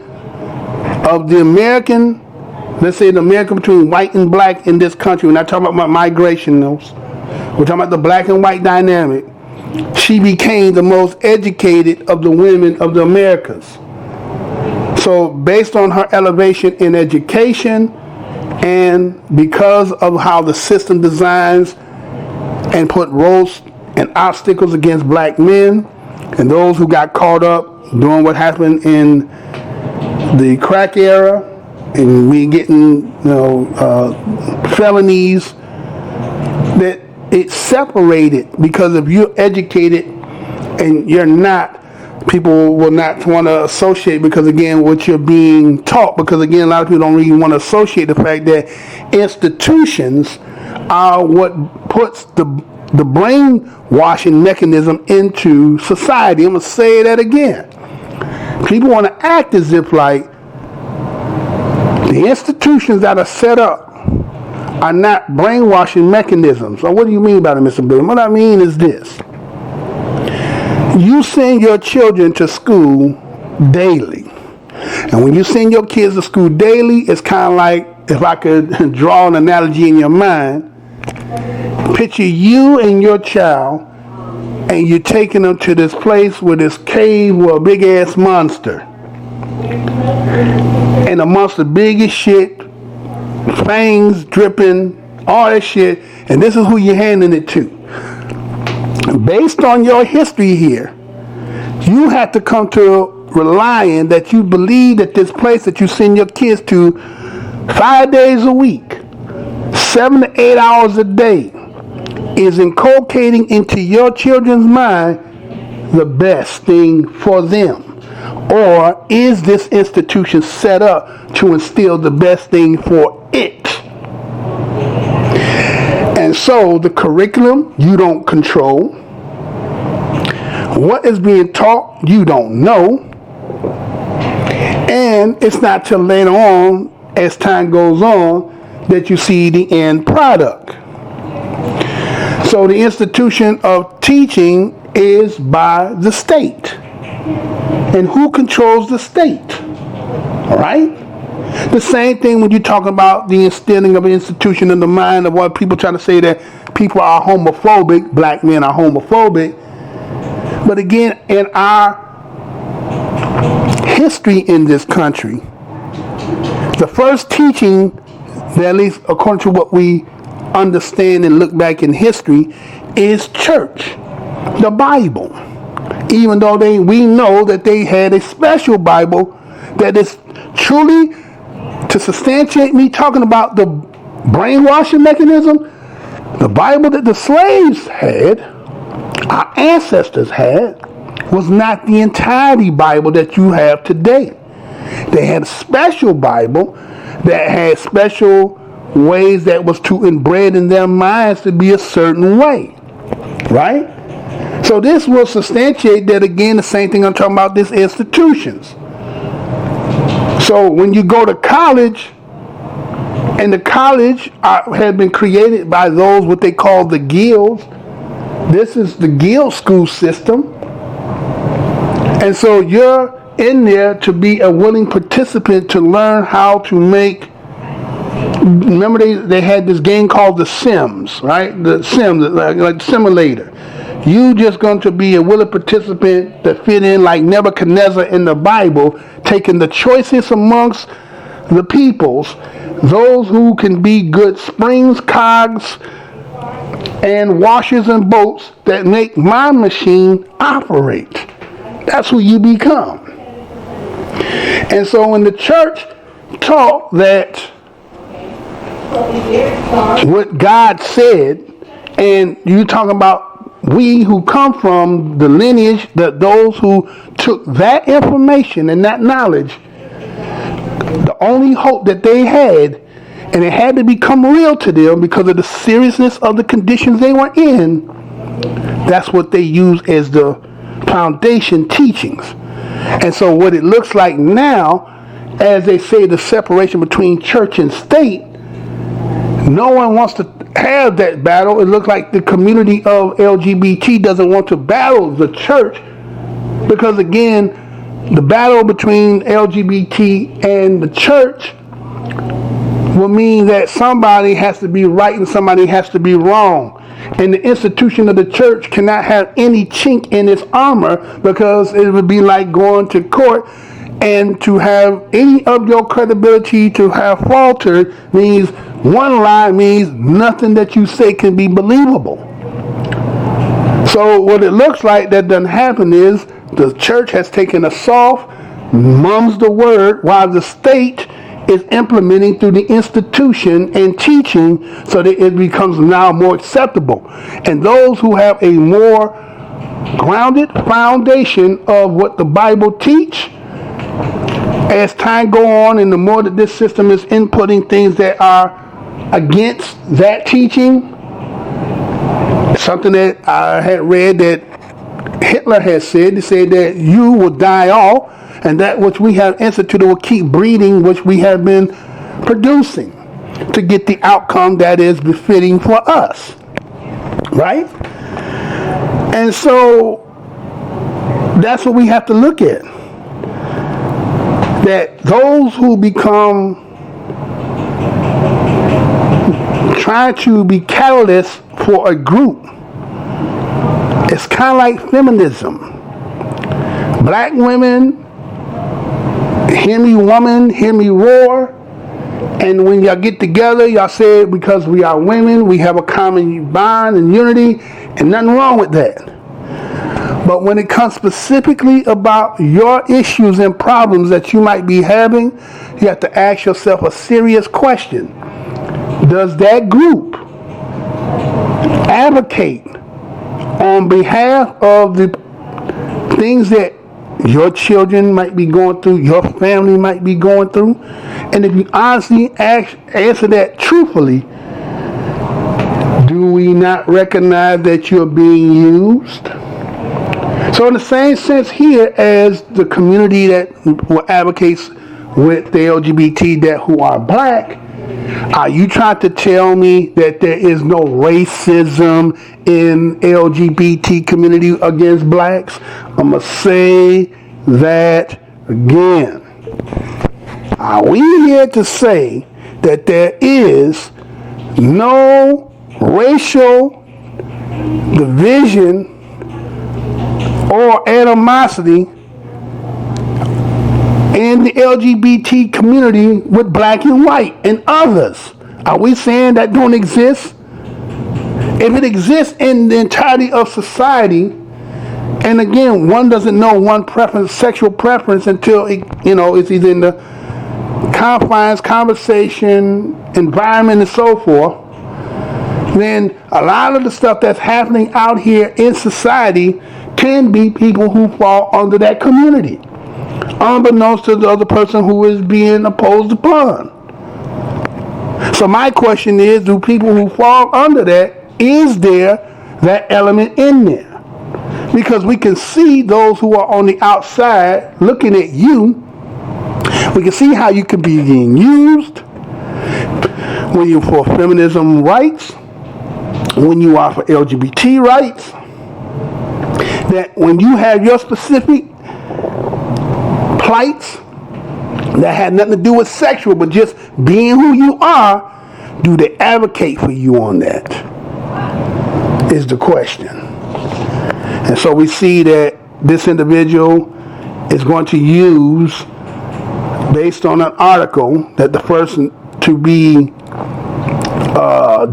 of the American, let's say the American between white and black in this country, we're not talking about migration, we're talking about the black and white dynamic, she became the most educated of the women of the Americas. So based on her elevation in education, and because of how the system designs and put roles and obstacles against black men, and those who got caught up doing what happened in the crack era, and we getting felonies, that it's separated, because if you're educated and you're not, people will not want to associate, because again, what you're being taught, because again, a lot of people don't really want to associate the fact that institutions are what puts the brainwashing mechanism into society. I'm going to say that again. People want to act as if like the institutions that are set up are not brainwashing mechanisms. So what do you mean by that, Mr. Billiam? What I mean is this. You send your children to school daily. And when you send your kids to school daily, it's kind of like, if I could draw an analogy in your mind, picture you and your child, and you're taking them to this place with this cave with a big ass monster. And the monster big as shit, fangs dripping, all that shit, and this is who you're handing it to. Based on your history here, you have to come to relying that you believe that this place that you send your kids to 5 days a week, 7 to 8 hours a day, is inculcating into your children's mind the best thing for them. Or is this institution set up to instill the best thing for it? And so the curriculum you don't control. What is being taught you don't know. And it's not till later on, as time goes on, that you see the end product. So the institution of teaching is by the state. And who controls the state? All right? The same thing when you talk about the instilling of an institution in the mind of what people try to say that people are homophobic, black men are homophobic. But again, in our history in this country, the first teaching, that at least according to what we understand and look back in history, is church, the Bible. Even though we know that they had a special Bible that is truly, to substantiate me talking about the brainwashing mechanism, the Bible that the slaves had, our ancestors had, was not the entirety Bible that you have today. They had a special Bible that had special ways that was to inbred in their minds to be a certain way, right? So this will substantiate that again, the same thing I'm talking about, these institutions. So when you go to college, and the college has been created by those what they call the guilds. This is the guild school system. And so you're in there to be a willing participant to learn how to make. Remember they had this game called the Sims, right? The Sims, like the simulator. You just going to be a willing participant to fit in like Nebuchadnezzar in the Bible, taking the choices amongst the peoples, those who can be good springs, cogs, and washers and bolts that make my machine operate. That's who you become. And so when the church taught that what God said, and you talking about we who come from the lineage, that those who took that information and that knowledge, the only hope that they had, and it had to become real to them because of the seriousness of the conditions they were in, that's what they use as the foundation teachings. And so what it looks like now, as they say, the separation between church and state, no one wants to have that battle. It looks like the community of LGBT doesn't want to battle the church because, again, the battle between LGBT and the church will mean that somebody has to be right and somebody has to be wrong. And the institution of the church cannot have any chink in its armor because it would be like going to court, and to have any of your credibility to have faltered means one lie means nothing that you say can be believable. So what it looks like that doesn't happen is the church has taken a soft, mum's the word, while the state is implementing through the institution and teaching so that it becomes now more acceptable. And those who have a more grounded foundation of what the Bible teach, as time go on and the more that this system is inputting things that are against that teaching, something that I had read that Hitler has said, he said that you will die off, and that which we have instituted will keep breeding, which we have been producing to get the outcome that is befitting for us, right? And so that's what we have to look at, that those who become try to be catalysts for a group, it's kind of like feminism. Black women, hear me woman, hear me roar. And when y'all get together, y'all say because we are women, we have a common bond and unity, and nothing wrong with that. But when it comes specifically about your issues and problems that you might be having, you have to ask yourself a serious question. Does that group advocate on behalf of the things that your children might be going through, your family might be going through? And if you honestly answer that truthfully, do we not recognize that you're being used? So in the same sense here as the community that advocates with the LGBT that who are black, are you trying to tell me that there is no racism in LGBT community against blacks? I'm going to say that again. Are we here to say that there is no racial division or animosity in the LGBT community with black and white and others? Are we saying that don't exist? If it exists in the entirety of society, and again, one doesn't know one preference, sexual preference, until it's either in the confines, conversation, environment, and so forth, then a lot of the stuff that's happening out here in society can be people who fall under that community, unbeknownst to the other person who is being opposed upon. So my question is, do people who fall under that, is there that element in there? Because we can see those who are on the outside looking at you. We can see how you could be being used when you're for feminism rights, when you are for LGBT rights, that when you have your specific plights that had nothing to do with sexual, but just being who you are, do they advocate for you on that? Is the question. And so we see that this individual is going to use, based on an article, that the person to be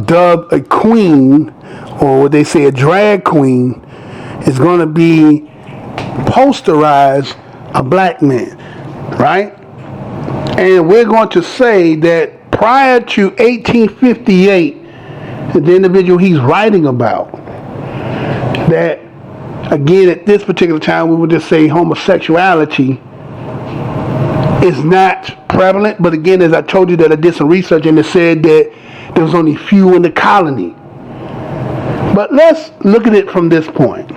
dubbed a queen, or what they say a drag queen, is going to be posterize a black man, right? And we're going to say that prior to 1858, the individual he's writing about, that again at this particular time we would just say homosexuality is not prevalent. But again, as I told you, that I did some research and it said that there was only few in the colony. But let's look at it from this point.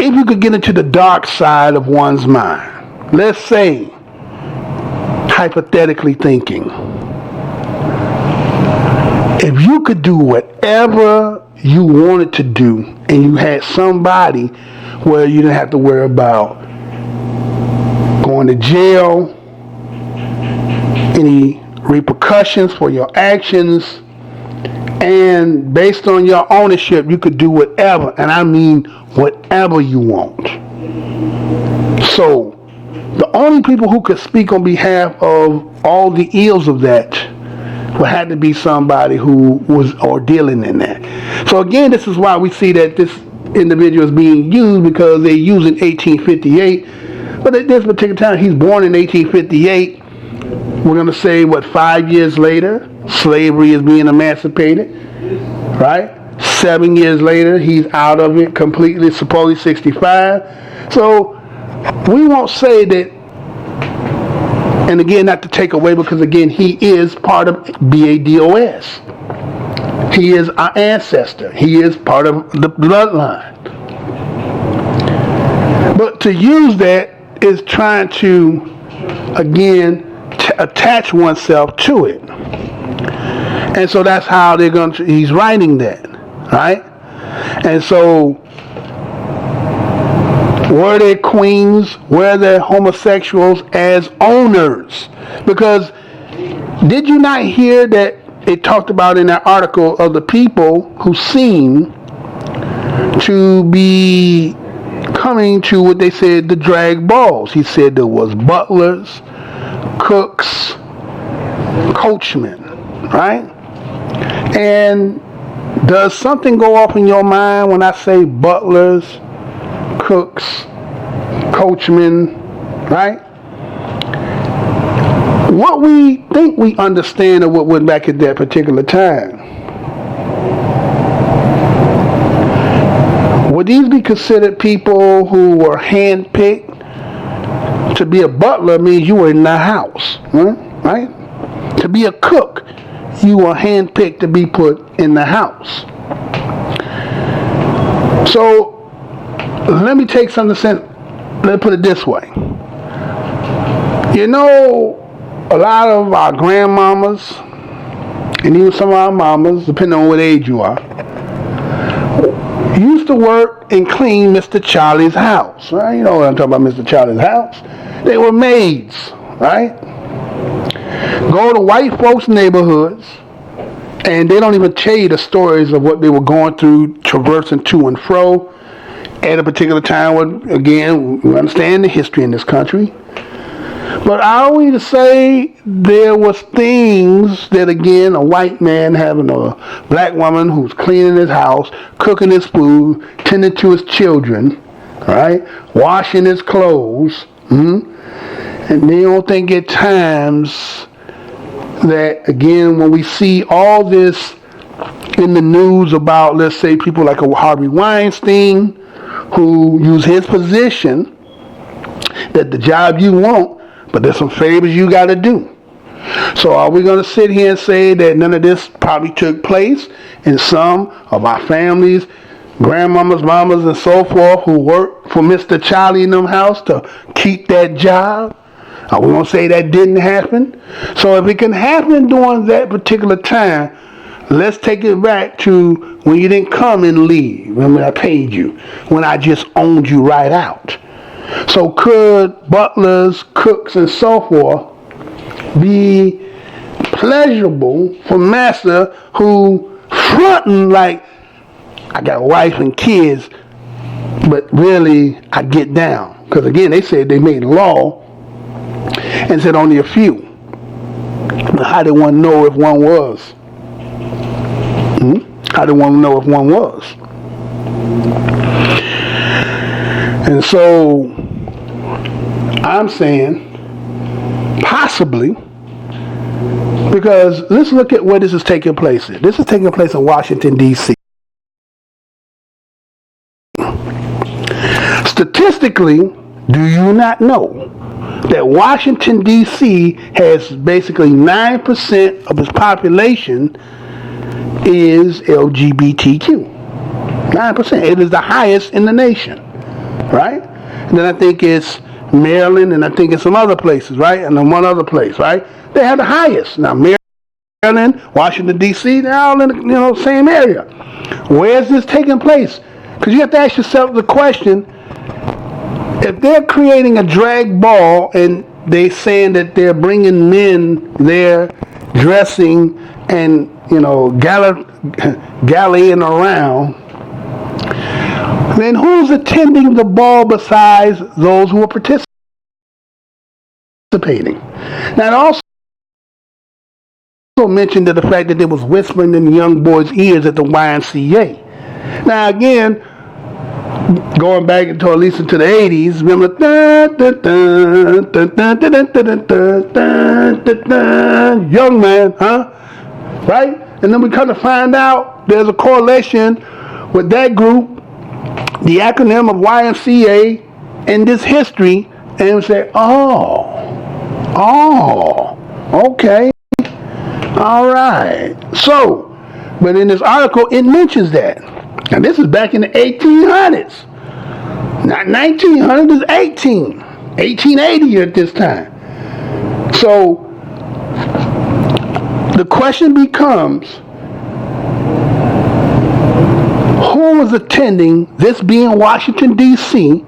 If you could get into the dark side of one's mind, let's say, hypothetically thinking, if you could do whatever you wanted to do and you had somebody where you didn't have to worry about going to jail, any repercussions for your actions, and based on your ownership you could do whatever, and I mean whatever you want. So the only people who could speak on behalf of all the ills of that would have to be somebody who was dealing in that. So again, this is why we see that this individual is being used, because they're using 1858. But at this particular time, he's born in 1858. We're going to say, 5 years later, slavery is being emancipated, right? 7 years later, he's out of it completely, supposedly 65. So we won't say that, and again, not to take away, because again, he is part of BADOS. He is our ancestor. He is part of the bloodline. But to use that is trying to, again, attach oneself to it. And so that's how they're going to, he's writing that, right? And so, were they queens? Were they homosexuals as owners? Because did you not hear that it talked about in that article of the people who seem to be coming to what they said the drag balls? He said there was butlers, cooks, coachmen, right? And does something go off in your mind when I say butlers, cooks, coachmen, right? What we think we understand of what went back at that particular time. Would these be considered people who were handpicked? To be a butler means you were in the house, right? To be a cook, you were handpicked to be put in the house. So let me take some sense. Let's put it this way. You know, a lot of our grandmamas, and even some of our mamas, depending on what age you are, used to work and clean Mr. Charlie's house, right? You know what I'm talking about, Mr. Charlie's house. They were maids, right? Go to white folks' neighborhoods, and they don't even tell you the stories of what they were going through, traversing to and fro at a particular time. When, again, we understand the history in this country. But I always say there was things that, again, a white man having a black woman who's cleaning his house, cooking his food, tending to his children, right, washing his clothes, and they don't think at times that, again, when we see all this in the news about, let's say, people like a Harvey Weinstein, who use his position that the job you want, but there's some favors you got to do. So are we going to sit here and say that none of this probably took place in some of our families, grandmamas, mamas, and so forth, who work for Mr. Charlie in them house to keep that job? Are we going to say that didn't happen? So if it can happen during that particular time, let's take it back to when you didn't come and leave, when I paid you, when I just owned you right out. So could butlers, cooks, and so forth be pleasurable for master who fronting like, I got a wife and kids, but really I get down? Because again, they said they made a law and said only a few. But how did one know if one was? How did one know if one was? And so I'm saying possibly, because let's look at where this is taking place in. This is taking place in Washington, D.C. Statistically, do you not know that Washington, D.C. has basically 9% of its population is LGBTQ? 9%. It is the highest in the nation, right? And then I think it's Maryland, and I think it's some other places, right? And then one other place, right? They have the highest. Now, Maryland, Washington, D.C., they're all in the same area. Where is this taking place? Because you have to ask yourself the question, if they're creating a drag ball and they saying that they're bringing men there dressing and, gallying around, then who's attending the ball besides those who are participating? Now, it also mentioned the fact that there was whispering in young boys' ears at the YMCA. Now, again, going back into at least into the 80s, remember, young man, huh? Right? And then we kind of find out there's a correlation with that group, the acronym of YMCA, and this history, and we say, oh, okay, all right. So, but in this article, it mentions that. Now, this is back in the 1800s. Not 1900, it's 1880 at this time. So, the question becomes, who was attending, this being Washington, D.C.?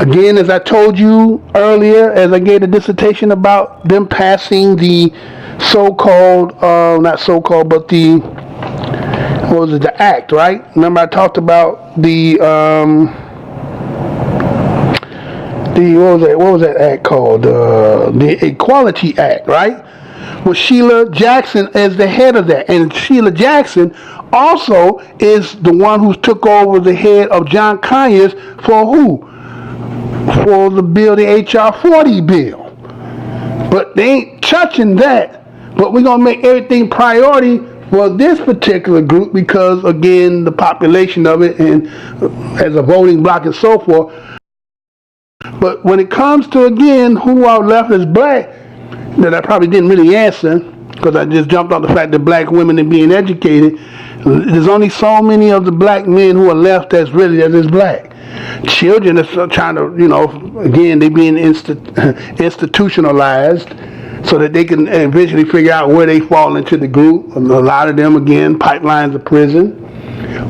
Again, as I told you earlier, as I gave a dissertation about them passing the so-called, not so-called, but the, what was it, the act, right? Remember I talked about the what was that act called? The Equality Act, right? With Sheila Jackson as the head of that. And Sheila Jackson also is the one who took over the head of John Conyers for who? For the bill, the HR 40 bill. But they ain't touching that. But we're going to make everything priority for this particular group because, again, the population of it and as a voting block and so forth. But when it comes to, again, who are left as black, that I probably didn't really answer because I just jumped on the fact that black women are being educated. There's only so many of the black men who are left that is black. Children are trying to, again, they're being institutionalized so that they can eventually figure out where they fall into the group. A lot of them, again, pipelines of prison.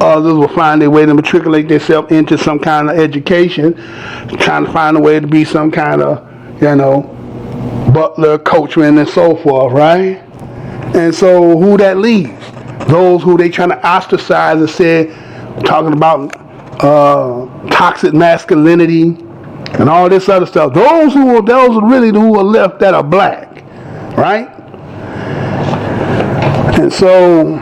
Others will find their way to matriculate themselves into some kind of education, trying to find a way to be some kind of, butler, coachman, and so forth, right? And so who that leaves? Those who they trying to ostracize and say, talking about toxic masculinity and all this other stuff. Those are really who are left that are black, right? And so,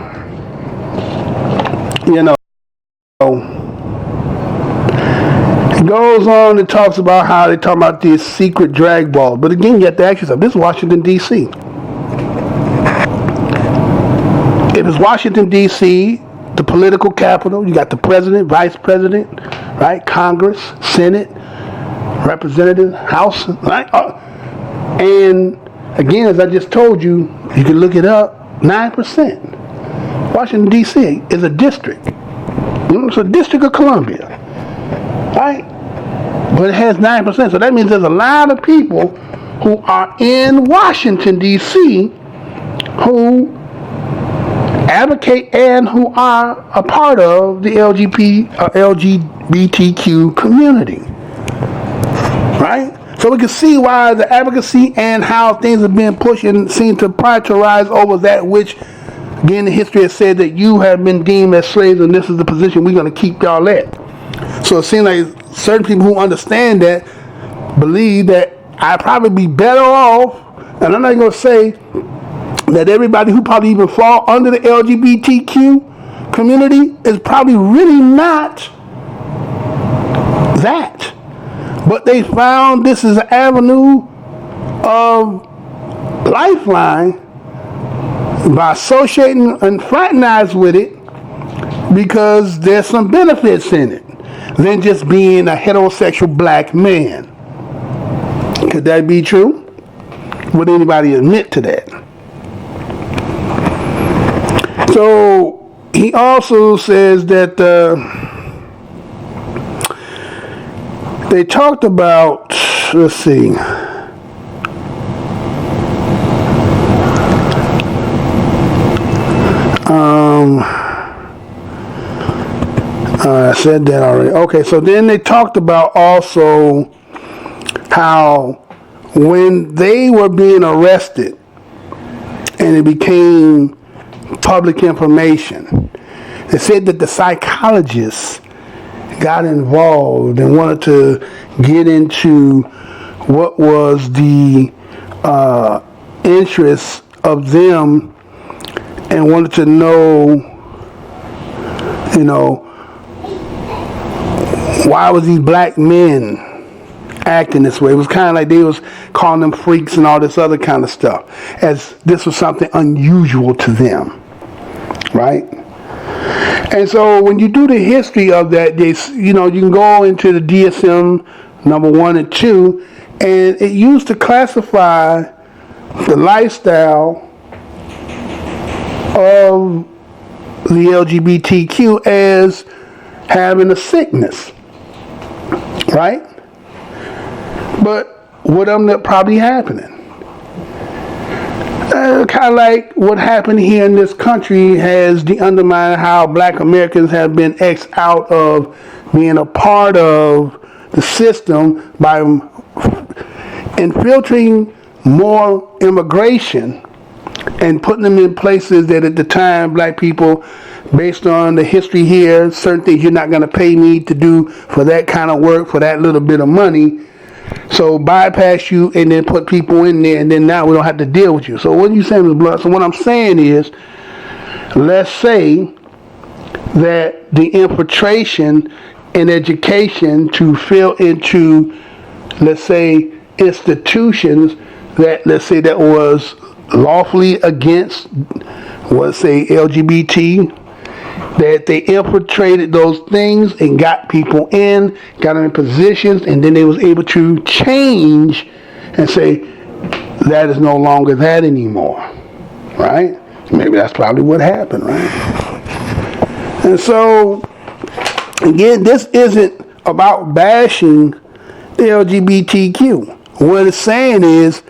it goes on and talks about how they talk about these secret drag balls. But again, you have to ask yourself, this is Washington, D.C. if it's Washington, D.C., the political capital, you got the president, vice president, right? Congress, Senate, representative, House, right? And again, as I just told you, you can look it up, 9%. Washington, D.C. is a district. It's a district of Columbia, right? But it has 9%. So that means there's a lot of people who are in Washington, D.C. who advocate and who are a part of the LGBTQ community, right? So we can see why the advocacy and how things have been pushed and seem to prioritize over that which, again, the history has said that you have been deemed as slaves and this is the position we're going to keep y'all at. So it seems like certain people who understand that believe that I'd probably be better off, and I'm not going to say that everybody who probably even fall under the LGBTQ community is probably really not that. But they found this is an avenue of lifeline by associating and fraternizing with it because there's some benefits in it than just being a heterosexual black man. Could that be true? Would anybody admit to that? So he also says that they talked about, let's see, I said that already. Okay, so then they talked about also how when they were being arrested and it became public information, they said that the psychologists got involved and wanted to get into what was the interests of them and wanted to know, you know, why was these black men acting this way? It was kind of like they was calling them freaks and all this other kind of stuff, as this was something unusual to them, right? And so when you do the history of that, they, you know, you can go into the DSM number 1 and 2, and it used to classify the lifestyle of the LGBTQ as having a sickness, right? But what ended up probably happening? Kind of like what happened here in this country has undermined how black Americans have been X'd out of being a part of the system by infiltrating more immigration and putting them in places that at the time black people, based on the history here, certain things you're not going to pay me to do for that kind of work for that little bit of money. So bypass you and then put people in there, and then now we don't have to deal with you. So what are you saying, Ms. Blunt? So what I'm saying is, let's say that the infiltration in education to fill into, let's say, institutions that, let's say, that was lawfully against, let's say, LGBT, that they infiltrated those things and got people in, got them in positions, and then they was able to change and say, that is no longer that anymore, right? Maybe that's probably what happened, right? And so, again, this isn't about bashing the LGBTQ. What it's saying is,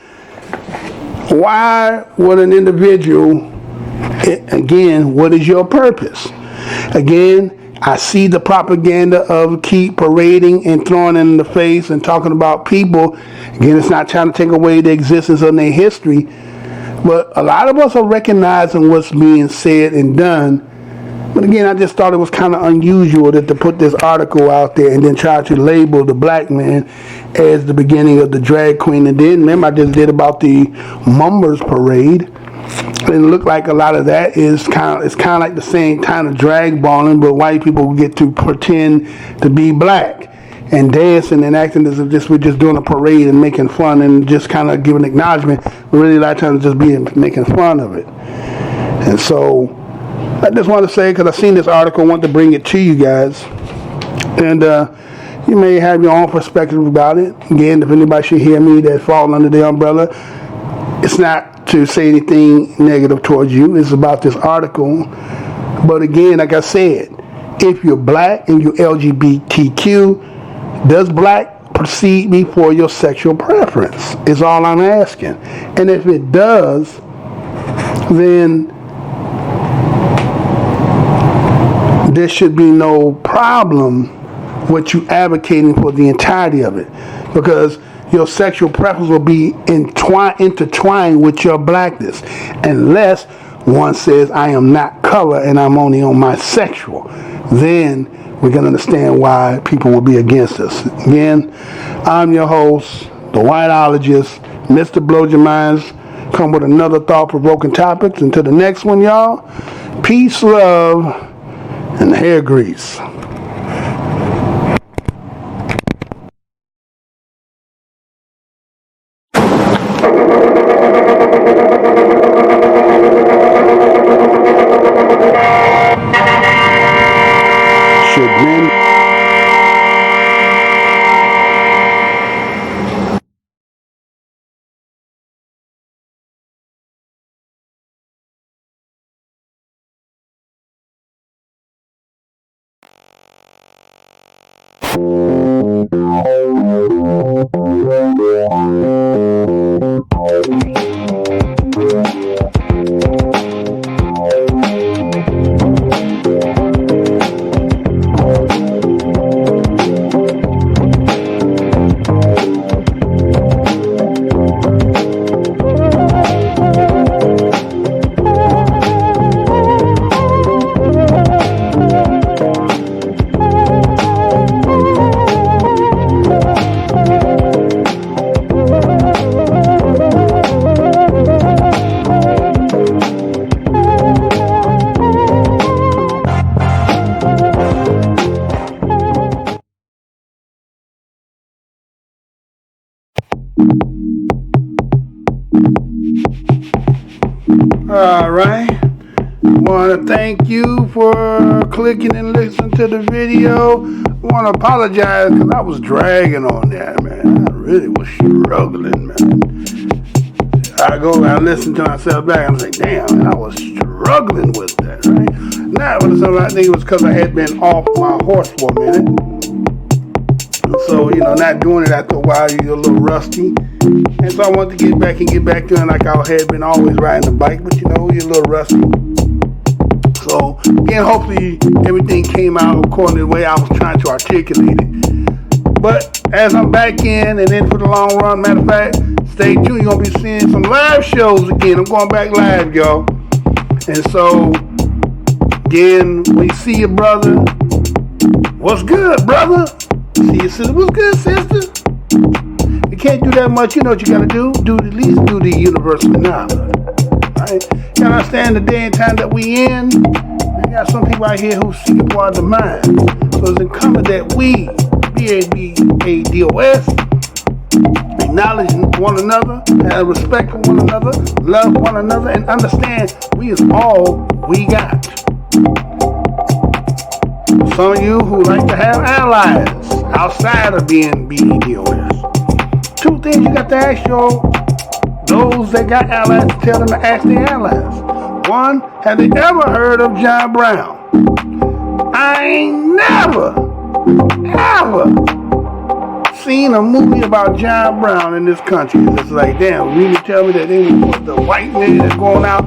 why would an individual, again, what is your purpose? Again, I see the propaganda of keep parading and throwing it in the face and talking about people. Again, it's not trying to take away the existence of their history, but a lot of us are recognizing what's being said and done. But again, I just thought it was kind of unusual that to put this article out there and then try to label the black man as the beginning of the drag queen. And then, remember, I just did about the Mumbers Parade. And it looked like a lot of that is kind of like the same kind of drag balling, but white people get to pretend to be black and dancing and acting as if we're just doing a parade and making fun and just kind of giving acknowledgement. But really, a lot of times just making fun of it. And so I just want to say, because I seen this article, I want to bring it to you guys. And you may have your own perspective about it. Again, if anybody should hear me that fall under the umbrella, it's not to say anything negative towards you. It's about this article. But again, like I said, if you're black and you're LGBTQ, does black precede before your sexual preference? Is all I'm asking. And if it does, then there should be no problem with you advocating for the entirety of it, because your sexual preference will be intertwined with your blackness, unless one says, I am not color and I'm only on my sexual. Then we can understand why people will be against us. Again, I'm your host, the Whiteologist, Mr. Blows Your Minds. Come with another thought-provoking topic. Until the next one, y'all, peace, love, and hair grease. Should men... All right. Want to thank you for clicking and listening to the video. Want to apologize because I was dragging on that, man. I really was struggling, man. I listened to myself back and I was like, damn, man, I was struggling with that, right? Now, I think it was because I had been off my horse for a minute. So, not doing it after a while, you're a little rusty. And so I wanted to get back to it like I had been always riding the bike, but you're a little rusty. So, again, hopefully everything came out according to the way I was trying to articulate it. But as I'm back in and in for the long run, matter of fact, stay tuned. You're going to be seeing some live shows again. I'm going back live, y'all. And so, again, we see you, brother. What's good, brother? See you, sister. What's good, sister? You can't do that much. You know what you got to do? At least do the universal knowledge. Right? You understand the day and time that we in? We got some people out here who seek for the mind. So it's incumbent that we, BLAKS, acknowledge one another, have respect for one another, love one another, and understand we is all we got. Some of you who like to have allies outside of being BDOS. Two things you got to ask those that got allies, to tell them to ask their allies. One, have they ever heard of John Brown? I ain't never, ever seen a movie about John Brown in this country. It's like, damn, really tell me that they was the white man that's going out,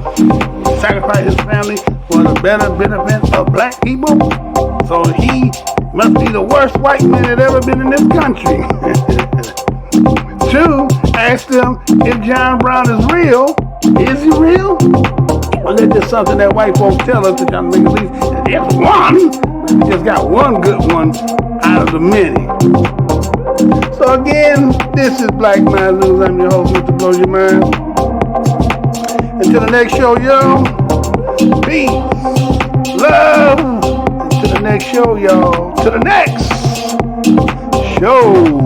sacrifice his family for the better benefit of black people? So he must be the worst white man that ever been in this country. Two, ask them if John Brown is real. Is he real? Or is it just something that white folks tell us to try to make at least there's one? We just got one good one out of the many. So again, this is Black Minds News. I'm your host, Mr. Blows Your Mind. Until the next show, yo. Peace. Love. To the next show, y'all. To the next show.